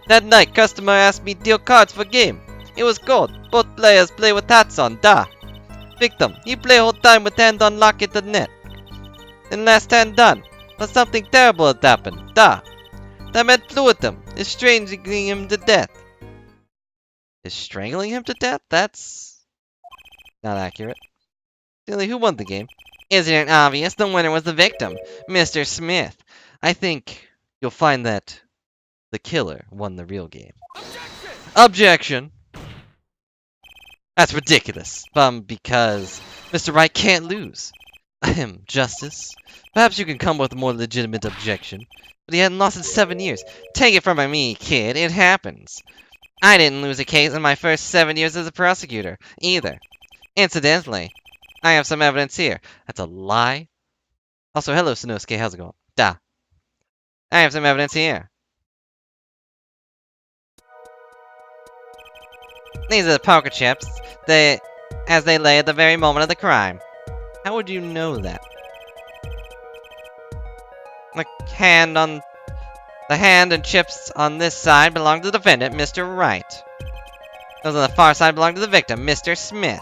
That night, customer asked me deal cards for game. It was cold. Both players play with hats on, da. Victim, he play whole time with hand on locket and net. Then last hand done. But something terrible had happened, da. That man flew at him, strangling him to death. Is strangling him to death? That's not accurate. Silly, who won the game? Isn't it obvious? The winner was the victim, Mr. Smith. I think you'll find that the killer won the real game. Objection! That's ridiculous. Because Mr. Wright can't lose. Ahem, Justice. Perhaps you can come with a more legitimate objection. But he hadn't lost in 7 years. Take it from me, kid. It happens. I didn't lose a case in my first 7 years as a prosecutor, either. Incidentally, I have some evidence here. That's a lie. Also, hello, Sanosuke. How's it going? Da. I have some evidence here. These are the poker chips. As they lay at the very moment of the crime. How would you know that? The hand and chips on this side belong to the defendant, Mr. Wright. Those on the far side belong to the victim, Mr. Smith.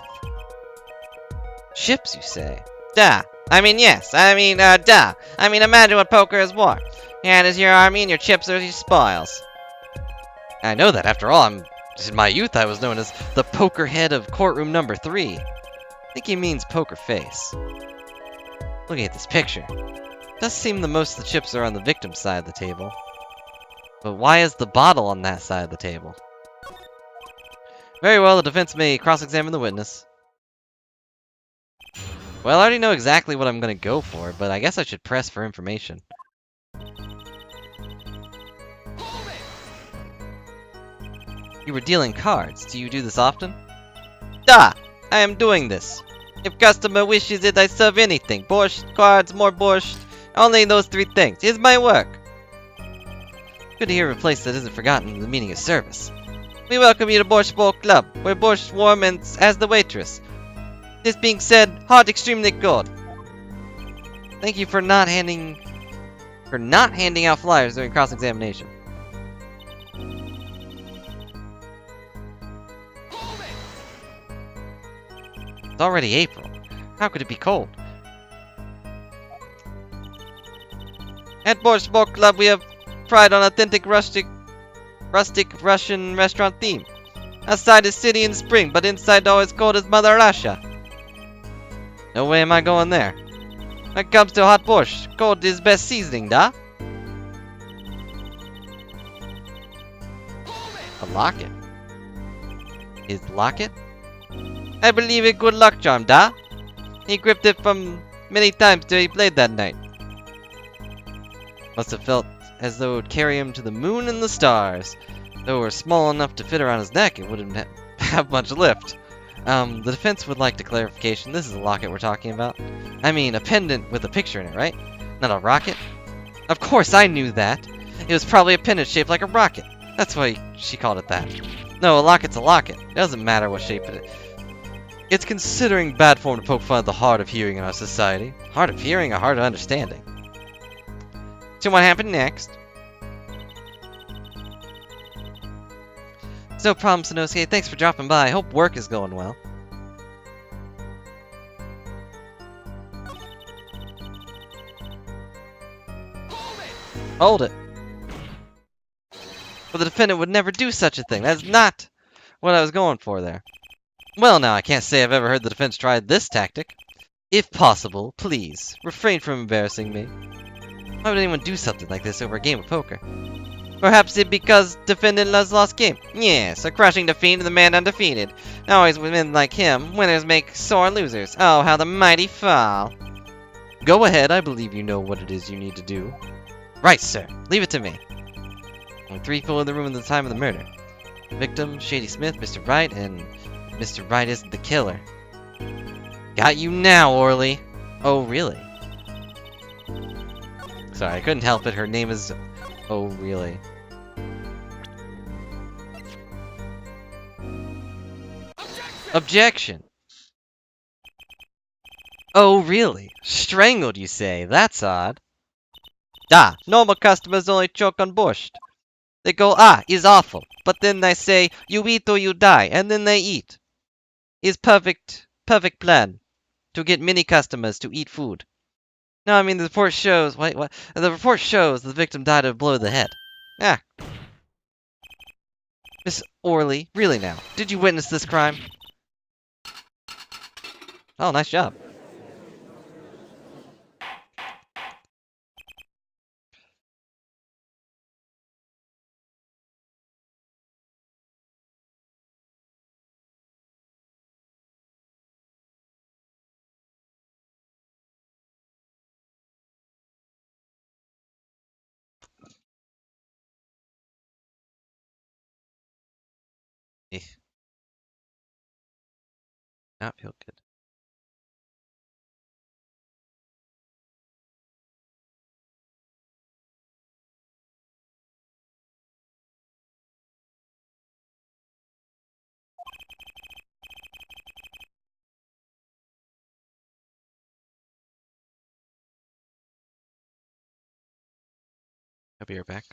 Chips, you say? Duh. Yes. Duh. Imagine what poker is worth. Your hand is your army and your chips are your spoils. I know that. After all, in my youth, I was known as the poker head of courtroom number 3. I think he means poker face. Looking at this picture, it does seem that most of the chips are on the victim's side of the table. But why is the bottle on that side of the table? Very well, the defense may cross-examine the witness. Well, I already know exactly what I'm going to go for, but I guess I should press for information. You were dealing cards. Do you do this often? Da! I am doing this. If customer wishes it, I serve anything. Borscht, cards, more borscht. Only those 3 things. It's my work. Good to hear of a place that isn't forgotten the meaning of service. We welcome you to Borscht Bowl Club, where borscht warm and as the waitress. This being said, heart extremely cold. Thank you for not handing out flyers during cross-examination. It's already April. How could it be cold? At Borscht Bowl Club, we have pride on authentic rustic Russian restaurant theme. Outside is city in spring, but inside always cold as Mother Russia. No way am I going there. When it comes to hot borscht, cold is best seasoning, da? A locket. His locket? I believe it good luck charm, da? He gripped it from many times till he played that night. Must have felt as though it would carry him to the moon and the stars. Though it were small enough to fit around his neck, it wouldn't have much lift. The defense would like a clarification. This is a locket we're talking about. A pendant with a picture in it, right? Not a rocket? Of course, I knew that. It was probably a pendant shaped like a rocket. That's why she called it that. No, a locket's a locket. It doesn't matter what shape it is. It's considering bad form to poke fun at the hard of hearing in our society. Hard of hearing or hard of understanding? So what happened next? No problem, Sanosuke. Thanks for dropping by. I hope work is going well. Hold it. But the defendant would never do such a thing. That's not what I was going for there. Well, now, I can't say I've ever heard the defense try this tactic. If possible, please, refrain from embarrassing me. Why would anyone do something like this over a game of poker? Perhaps it because defendant has lost game. Yes, a crushing defeat to the man undefeated. Always with men like him, winners make sore losers. Oh, how the mighty fall. Go ahead, I believe you know what it is you need to do. Right, sir. Leave it to me. Only 3 people in the room at the time of the murder. The victim, Shady Smith, Mr. Wright, and Mr. Wright isn't the killer. Got you now, Orly. Oh, really? Sorry, I couldn't help it. Her name is... Oh, really? Objection! Oh, really? Strangled, you say? That's odd. Da! Normal customers only choke on borscht. They go, ah, he's awful. But then they say, you eat or you die, and then they eat. It's perfect plan to get many customers to eat food. No, I mean the report shows. Wait, what? The report shows the victim died of a blow to the head. Ah, Miss Orley, really now? Did you witness this crime? Oh, nice job. Eh, not feel good. I'll be right back.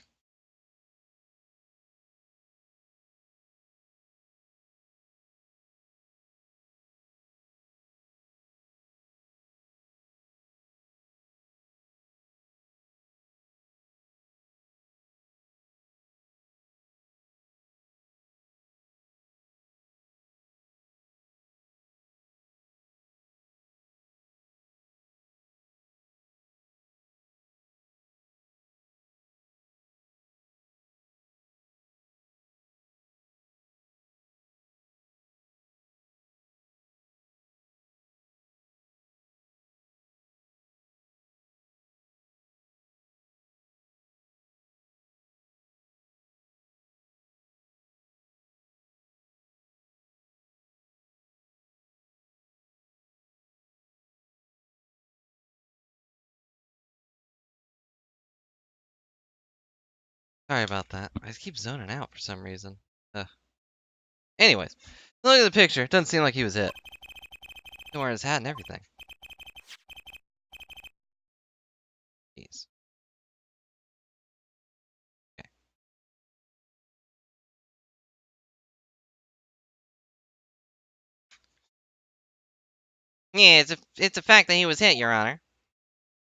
Sorry about that. I just keep zoning out for some reason. Anyways, look at the picture. Doesn't seem like he was hit. He's wearing his hat and everything. Jeez. Okay. Yeah, it's a fact that he was hit, Your Honor.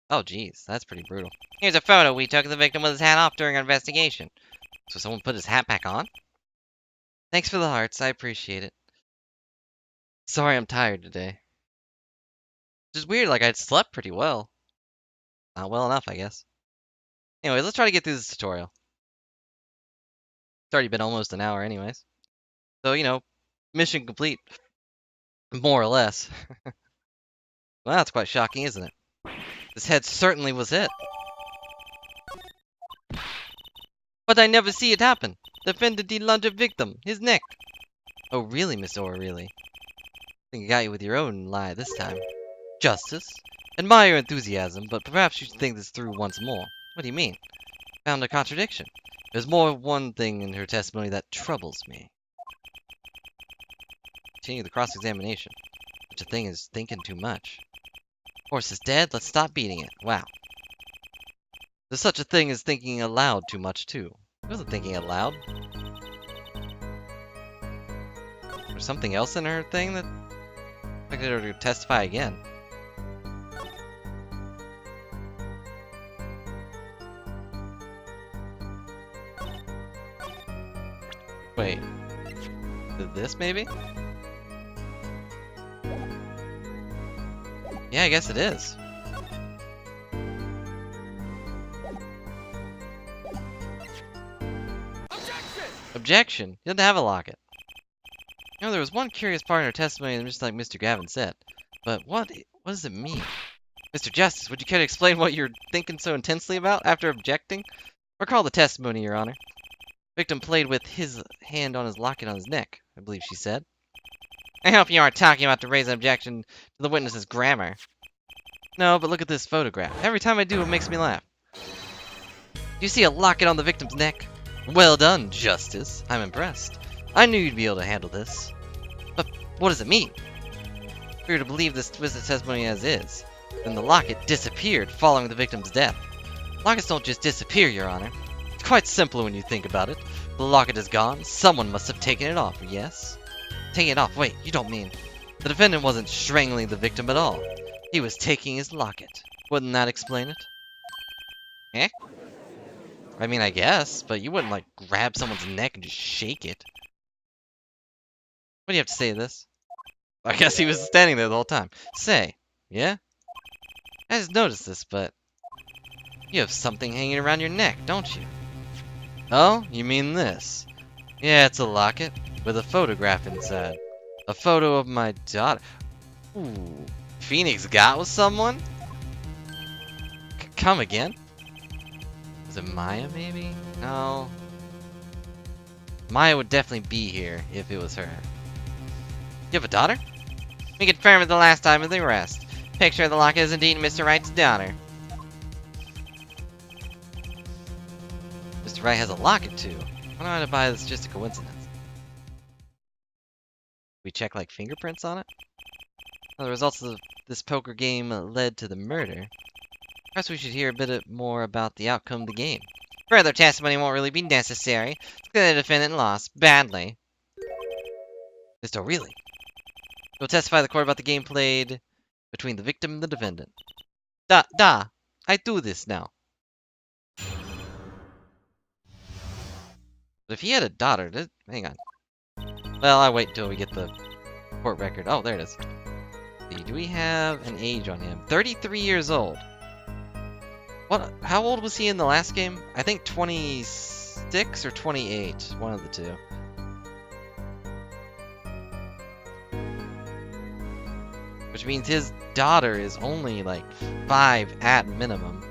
Oh, jeez, that's pretty brutal. Here's a photo we took of the victim with his hat off during our investigation. So someone put his hat back on? Thanks for the hearts, I appreciate it. Sorry I'm tired today. Just weird, like I'd slept pretty well. Not well enough, I guess. Anyway, let's try to get through this tutorial. It's already been almost an hour anyways. So, you know, mission complete. More or less. Well, that's quite shocking, isn't it? This head certainly was hit. But I never see it happen. Defended the lunge victim, his neck. Oh, really, Miss O'Reilly? I think I got you with your own lie this time. Justice? Admire your enthusiasm, but perhaps you should think this through once more. What do you mean? Found a contradiction. There's more one thing in her testimony that troubles me. Continue the cross-examination. Such a thing as thinking too much. Horse is dead, let's stop beating it. Wow. There's such a thing as thinking aloud too much, too. I wasn't thinking aloud. There's something else in her thing that expected her to testify again. Wait. This, maybe? Yeah, I guess it is. Objection! You didn't have a locket. You know, there was one curious part in her testimony, just like Mr. Gavin said. But what does it mean? Mr. Justice, would you care to explain what you're thinking so intensely about after objecting? Recall the testimony, Your Honor. Victim played with his hand on his locket on his neck, I believe she said. I hope you aren't talking about to raise an objection to the witness's grammar. No, but look at this photograph. Every time I do, it makes me laugh. Do you see a locket on the victim's neck? Well done, Justice. I'm impressed. I knew you'd be able to handle this. But what does it mean? If we were to believe this twisted testimony as is, then the locket disappeared following the victim's death. Lockets don't just disappear, Your Honor. It's quite simple when you think about it. The locket is gone. Someone must have taken it off, yes? Taking it off? Wait, you don't mean... The defendant wasn't strangling the victim at all. He was taking his locket. Wouldn't that explain it? Eh? I mean, I guess, but you wouldn't, like, grab someone's neck and just shake it. What do you have to say to this? I guess he was standing there the whole time. Say, yeah? I just noticed this, but... You have something hanging around your neck, don't you? Oh, you mean this? Yeah, it's a locket with a photograph inside. A photo of my daughter. Ooh, Phoenix got with someone? Come again? Is it Maya, maybe? No. Maya would definitely be here if it was her. You have a daughter? We confirmed it the last time of the arrest. Picture of the locket is indeed Mr. Wright's daughter. Mr. Wright has a locket too. I don't know why this is just a coincidence. We check like fingerprints on it? Well, the results of this poker game led to the murder. Perhaps we should hear a bit more about the outcome of the game. Further testimony won't really be necessary. It's clear the defendant lost badly. Mr. Really? You'll testify to the court about the game played between the victim and the defendant. I do this now. But if he had a daughter, hang on. Well, I'll wait until we get the court record. Oh, there it is. Do we have an age on him? 33 years old. What? How old was he in the last game? I think 26 or 28. One of the two. Which means his daughter is only like 5 at minimum.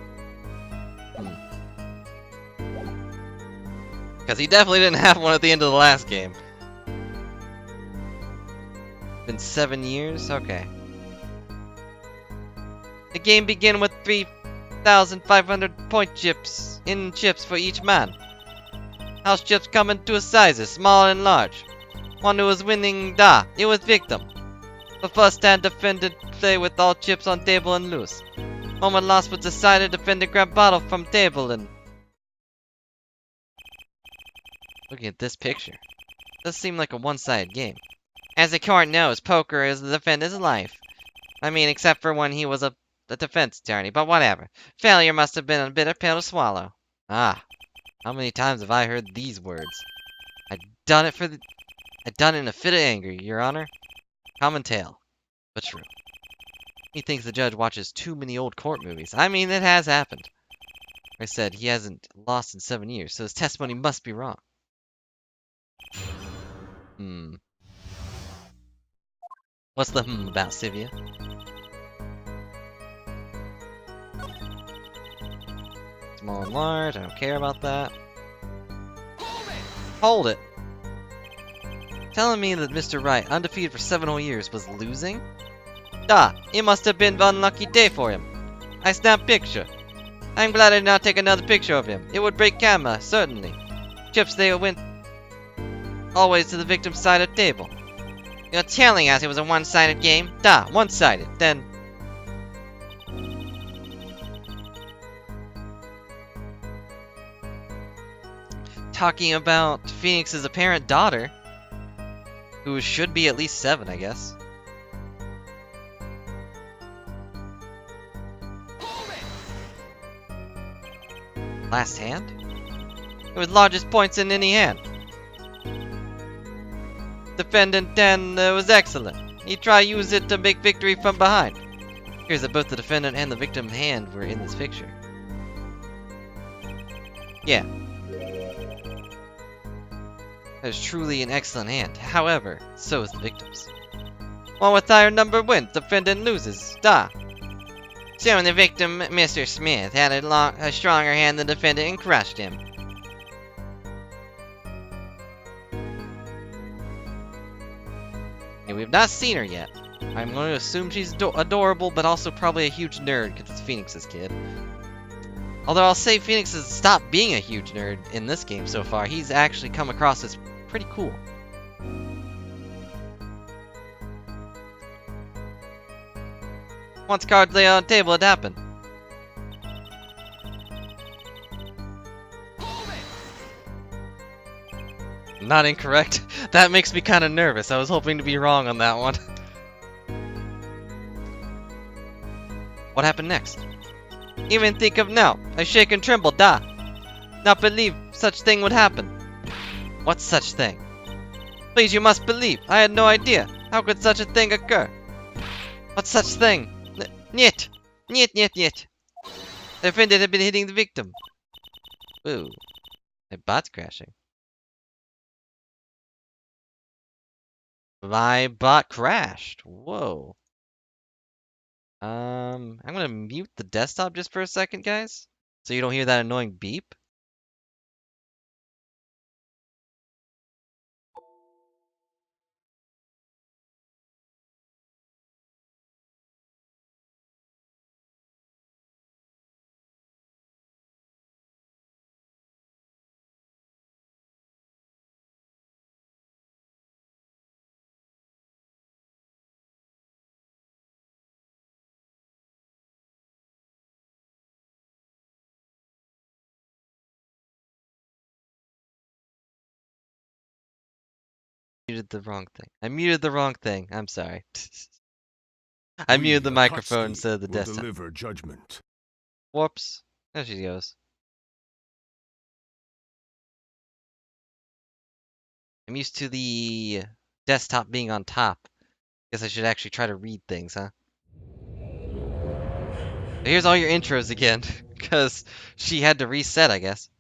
Because he definitely didn't have one at the end of the last game. Been 7 years? Okay. The game began with 3,500 point chips in chips for each man. House chips come in two sizes, small and large. One who was winning, it was victim. The first hand defended play with all chips on table and loose. Moment lost was decided, defendant grabbed bottle from table and... Looking at this picture, it does seem like a one-sided game. As the court knows, poker is the defendant's life. I mean, except for when he was a defense attorney, but whatever. Failure must have been a bitter pill to swallow. Ah, how many times have I heard these words? I done it in a fit of anger, Your Honor. Common tale, but true. He thinks the judge watches too many old court movies. I mean, it has happened. Like I said, he hasn't lost in 7 years, so his testimony must be wrong. What's the about, Sivia? Small and large, I don't care about that. Hold it! Telling me that Mr. Wright, undefeated for 7 whole years, was losing? It must have been an unlucky day for him. I snapped picture. I'm glad I did not take another picture of him. It would break camera, certainly. Chips, they went always to the victim's side of the table. You're telling us it was a one-sided game? One-sided. Then... Talking about Phoenix's apparent daughter, who should be at least 7, I guess. Last hand? It was largest points in any hand. Defendant 10 was excellent. He tried to use it to make victory from behind. Here's that both the defendant and the victim's hand were in this picture. Yeah. That is truly an excellent hand. However, so is the victim's. One with higher number wins. Defendant loses. Showing the victim, Mr. Smith, had a stronger hand than the defendant and crushed him. And we have not seen her yet. I'm going to assume she's adorable, but also probably a huge nerd because it's Phoenix's kid. Although I'll say Phoenix has stopped being a huge nerd in this game so far. He's actually come across as pretty cool. Once cards lay on the table, it happened. not incorrect. That makes me kind of nervous. I was hoping to be wrong on that one. What happened next? Even think of now. I shake and tremble, da. Not believe such thing would happen. What such thing? Please, you must believe. I had no idea. How could such a thing occur? What such thing? Niet. Niet, niet, niet. The offended had been hitting the victim. Ooh. My bot's crashing. My bot crashed. Whoa. I'm gonna mute the desktop just for a second, guys, so you don't hear that annoying beep. Muted the wrong thing. I muted the wrong thing. I'm sorry. I We, muted the microphone Akatsuki, instead of the will desktop. deliver judgment. Whoops. There she goes. I'm used to the desktop being on top. Guess I should actually try to read things, huh? Here's all your intros again, because she had to reset, I guess.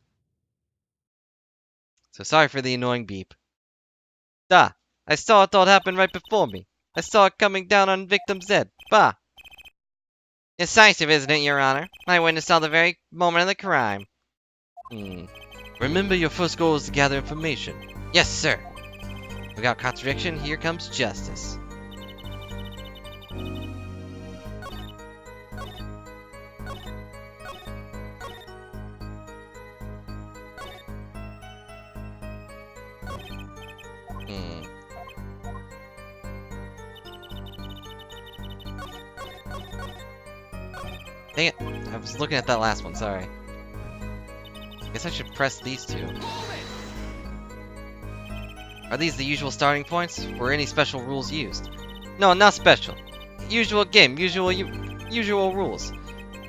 So sorry for the annoying beep. Da! I saw it all happen right before me. I saw it coming down on victim's head. Bah! Decisive, isn't it, Your Honor? I witnessed all the very moment of the crime. Remember your first goal is to gather information. Yes, sir. Without contradiction, here comes justice. Dang it. I was looking at that last one, sorry. Guess I should press these two. Are these the usual starting points? Were any special rules used? No, not special. Usual game, usual rules.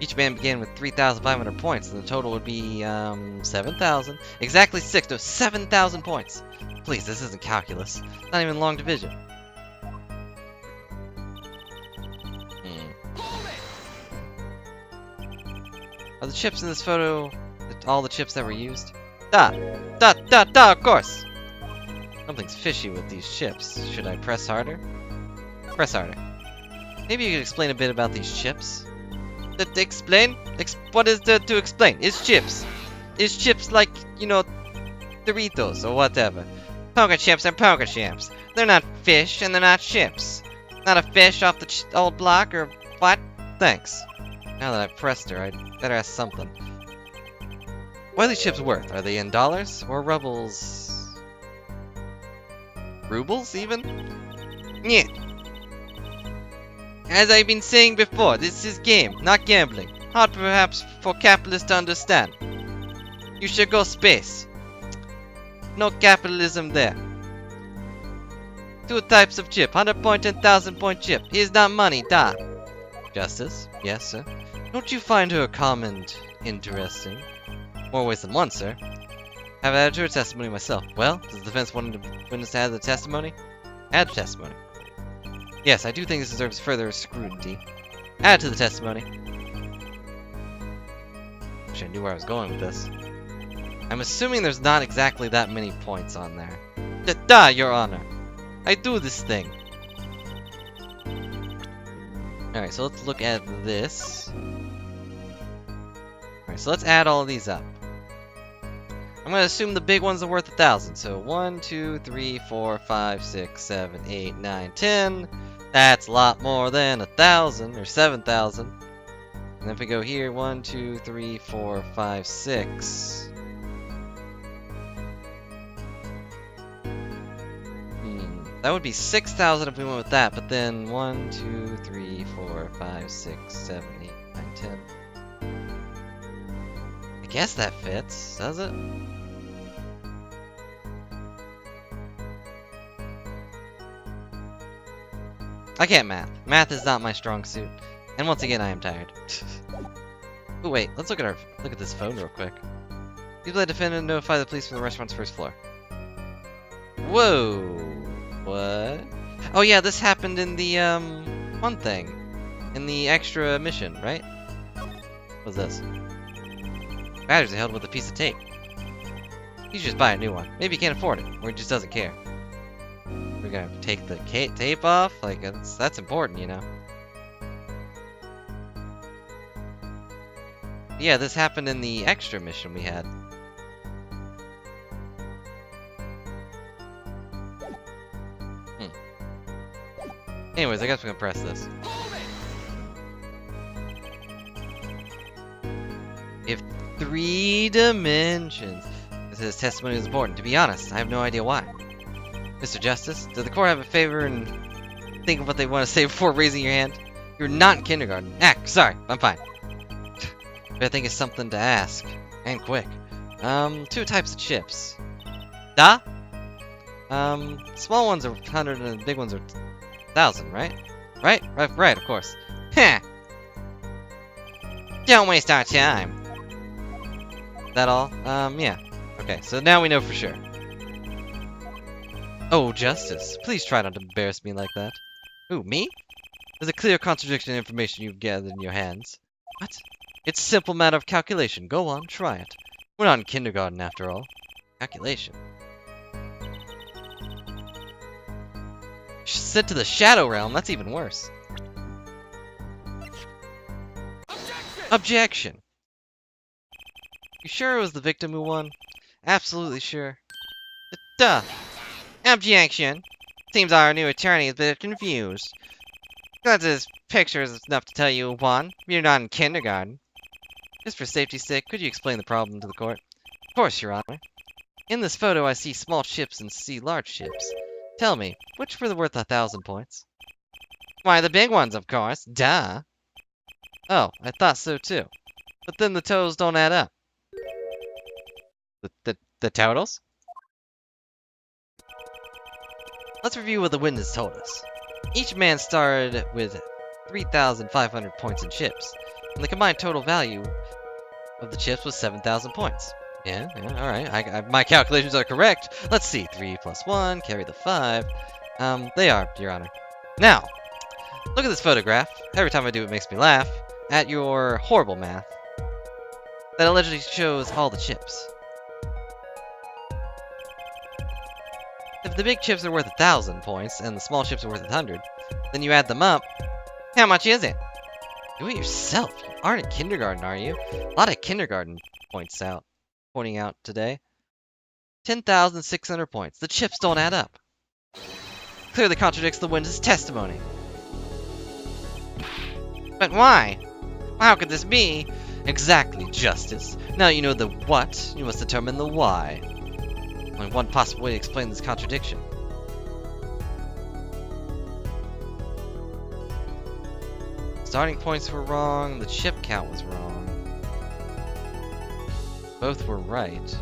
Each man began with 3,500 points, and the total would be, 7,000. Exactly 6, no, 7,000 points. Please, this isn't calculus. Not even long division. Are the chips in this photo all the chips that were used? Da! Of course! Something's fishy with these chips. Should I press harder? Press harder. Maybe you could explain a bit about these chips? Explain? What is there to explain? It's chips. It's chips like, you know, Doritos or whatever. Poker chips are poker chips. They're not fish and they're not chips. Not a fish off the old block or what? Thanks. Now that I've pressed her, I'd better ask something. What are these chips worth? Are they in dollars or rubles? Rubles, even? Yeah. As I've been saying before, this is game, not gambling. Hard perhaps for capitalists to understand. You should go space. No capitalism there. Two types of chip, 100 point and 1,000 point chip. Here's not money, da. Justice? Yes, sir. Don't you find her calm and interesting? More ways than one, sir. Have added to her testimony myself. Well, does the defense want the witness to add the testimony? Add the testimony. Yes, I do think this deserves further scrutiny. Add to the testimony. Wish I knew where I was going with this. I'm assuming there's not exactly that many points on there. Da, Your Honor. I do this thing. Alright, so let's look at this. Alright, so let's add all of these up. I'm gonna assume the big ones are worth 1,000. So 1, 2, 3, 4, 5, 6, 7, 8, 9, 10. That's a lot more than 1,000 or 7,000. And if we go here, 1, 2, 3, 4, 5, 6. That would be 6,000 if we went with that, but then 1, 2, 3, 4, 5, 6, 7, 8, 9, 10. I guess that fits, does it? I can't math. Math is not my strong suit. And once again, I am tired. Oh wait, let's look at this phone real quick. Please let defendant notify the police from the restaurant's first floor. Whoa! What? Oh yeah, this happened in the one thing, in the extra mission, right? What's this? Batteries are held with a piece of tape. You should just buy a new one. Maybe he can't afford it, or he just doesn't care. We're gonna take the tape off? Like, that's important, you know? Yeah, this happened in the extra mission we had. Anyways, I guess we can press this. We have 3 dimensions. This says testimony is important. To be honest, I have no idea why. Mr. Justice, does the court have a favor and think of what they want to say before raising your hand? You're not in kindergarten. Sorry, I'm fine. But I think it's something to ask. And quick. 2 types of chips. Duh? Small ones are 100 and the big ones are 1,000, right? Right, of course. Heh! Don't waste our time. That all? Yeah. Okay, so now we know for sure. Oh, Justice, please try not to embarrass me like that. Who, me? There's a clear contradiction in information you've gathered in your hands. What? It's a simple matter of calculation. Go on, try it. We're not in kindergarten after all. Calculation. Sent to the Shadow Realm, that's even worse. Objection! You sure it was the victim who won? Absolutely sure. Duh! Objection! Seems our new attorney is a bit confused. Glad this picture is enough to tell you who won. You're not in kindergarten. Just for safety's sake, could you explain the problem to the court? Of course, Your Honor. In this photo, I see small ships and see large ships. Tell me, which were worth 1,000 points? Why, the big ones, of course. Duh! Oh, I thought so too. But then the totals don't add up. The totals? Let's review what the witness told us. Each man started with 3,500 points in chips, and the combined total value of the chips was 7,000 points. Yeah, alright. My calculations are correct. Let's see. 3 plus 1, carry the 5. They are, Your Honor. Now, look at this photograph. Every time I do it makes me laugh. At your horrible math. That allegedly shows all the chips. If the big chips are worth 1,000 points, and the small chips are worth 100, then you add them up. How much is it? Do it yourself. You aren't in kindergarten, are you? A lot of kindergarten pointing out today. 10,600 points. The chips don't add up. Clearly contradicts the witness' testimony. But why? How could this be? Exactly, Justice. Now you know the what, you must determine the why. Only one possible way to explain this contradiction. Starting points were wrong, the chip count was wrong. Both were right.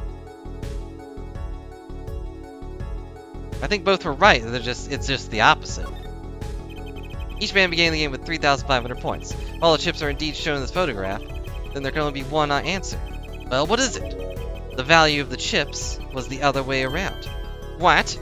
I think both were right, it's just the opposite. Each man began the game with 3,500 points. If all the chips are indeed shown in this photograph, then there can only be one answer. Well, what is it? The value of the chips was the other way around. What?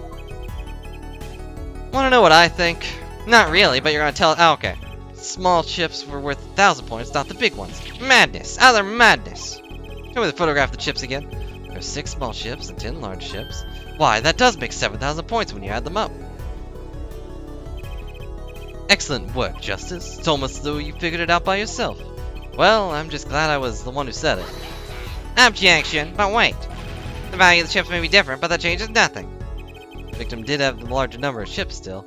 Wanna know what I think? Not really, but you're gonna tell- oh, okay. Small chips were worth 1,000 points, not the big ones. Madness! Utter madness! Show me the photograph of the chips again. There are 6 small chips and 10 large chips. Why, that does make 7,000 points when you add them up. Excellent work, Justice. It's almost as though you figured it out by yourself. Well, I'm just glad I was the one who said it. Objection! But wait! The value of the chips may be different, but that changes nothing. The victim did have the larger number of chips still.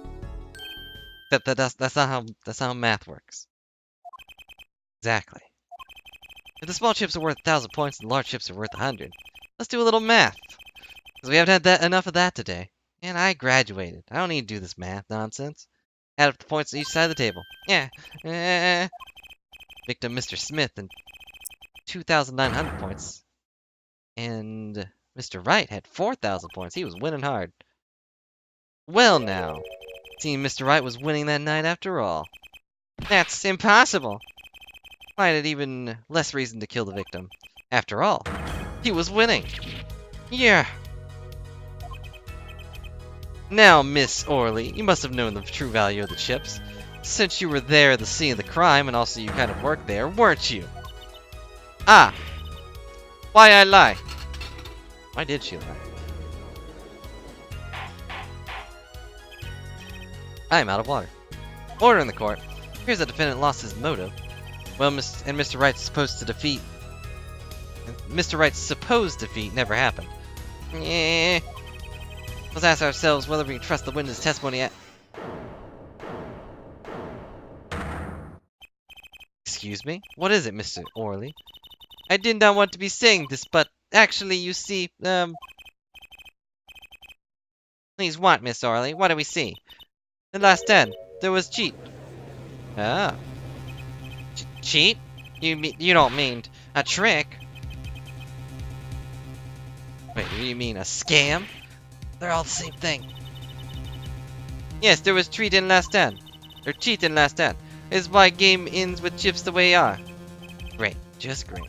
That's not how math works. Exactly. If the small chips are worth 1,000 points and the large chips are worth 100, let's do a little math. Because we haven't had enough of that today. And I graduated. I don't need to do this math nonsense. Add up the points on each side of the table. Yeah. Victim Mr. Smith and 2,900 points. And Mr. Wright had 4,000 points. He was winning hard. Well now, Seeing Mr. Right was winning that night after all. That's impossible. I had even less reason to kill the victim. After all, he was winning. Yeah. Now, Miss Orley, you must have known the true value of the chips, since you were there at the scene of the crime, and also you kind of worked there, weren't you? Ah! Why I lie? Why did she lie? I am out of water. Order in the court. Appears the defendant lost his motive. Well, Mr. Wright's supposed defeat never happened. Yeah. Let's ask ourselves whether we can trust the witness' testimony at... Excuse me? What is it, Mr. Orley? I did not want to be saying this, but actually, you see, Please what, Miss Orley? What do we see? The last 10. There was cheat. Ah. Cheat? You don't mean a trick? Wait, you mean a scam? They're all the same thing. Yes, there was treat in last 10. Or cheat in last 10. Is why game ends with chips the way you are. Great, just great.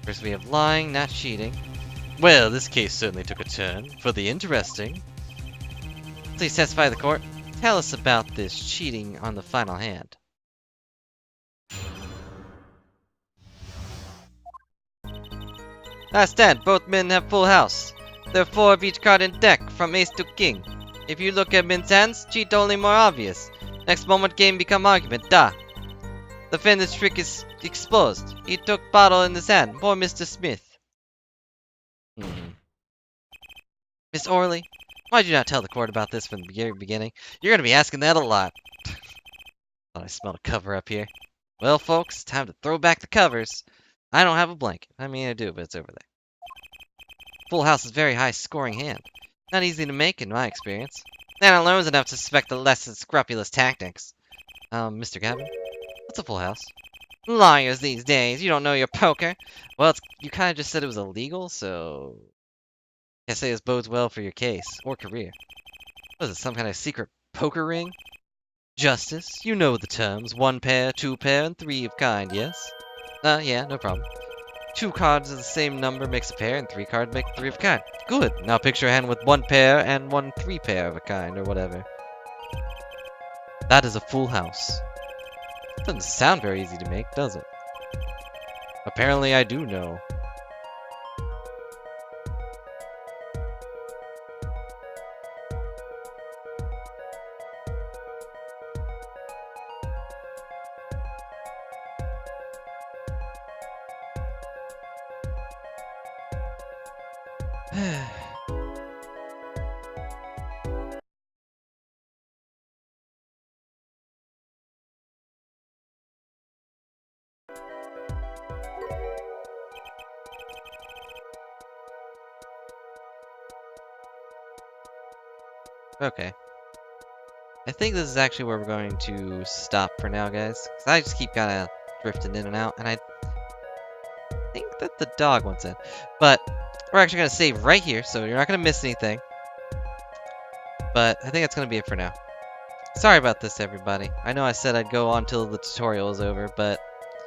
First we have lying, not cheating. Well, this case certainly took a turn for the interesting. Please testify to the court. Tell us about this cheating on the final hand. Last 10, both men have full house. There are 4 of each card in deck, from ace to king. If you look at men's hands, cheat only more obvious. Next moment game become argument, duh. The defendant's trick is exposed. He took bottle in his hand, poor Mr. Smith. Miss Orley, why'd you not tell the court about this from the very beginning? You're gonna be asking that a lot. Thought I smelled a cover up here. Well, folks, time to throw back the covers. I don't have a blanket. I mean, I do, but it's over there. Full house is a very high scoring hand. Not easy to make in my experience. That alone is enough to suspect the less than scrupulous tactics. Mr. Gavin? What's a full house? Liars these days, you don't know your poker. Well, you kind of just said it was illegal, so... Can't say this bodes well for your case, or career. What is it, some kind of secret poker ring? Justice, you know the terms. 1 pair, 2 pair, and 3 of kind, yes? Yeah, no problem. 2 cards of the same number makes a pair, and 3 cards make 3 of a kind. Good. Now picture a hand with 1 pair and 1 3 pair of a kind, or whatever. That is a full house. Doesn't sound very easy to make, does it? Apparently I do know. Okay. I think this is actually where we're going to stop for now, guys. 'Cause I just keep kind of drifting in and out, and I think that the dog wants in. But we're actually going to save right here, so you're not going to miss anything. But I think that's going to be it for now. Sorry about this, everybody. I know I said I'd go on till the tutorial is over, but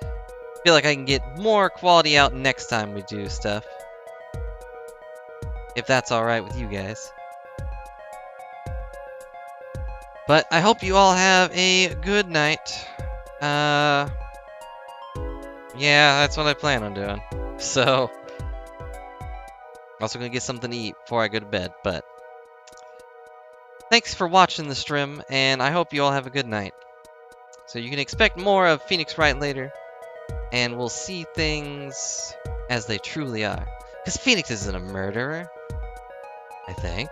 I feel like I can get more quality out next time we do stuff. If that's alright with you guys. But I hope you all have a good night. Yeah, that's what I plan on doing. So, also gonna get something to eat before I go to bed, but thanks for watching the stream, and I hope you all have a good night. So you can expect more of Phoenix Wright later, and we'll see things as they truly are. Because Phoenix isn't a murderer, I think.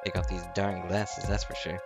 Take off these darn glasses, that's for sure.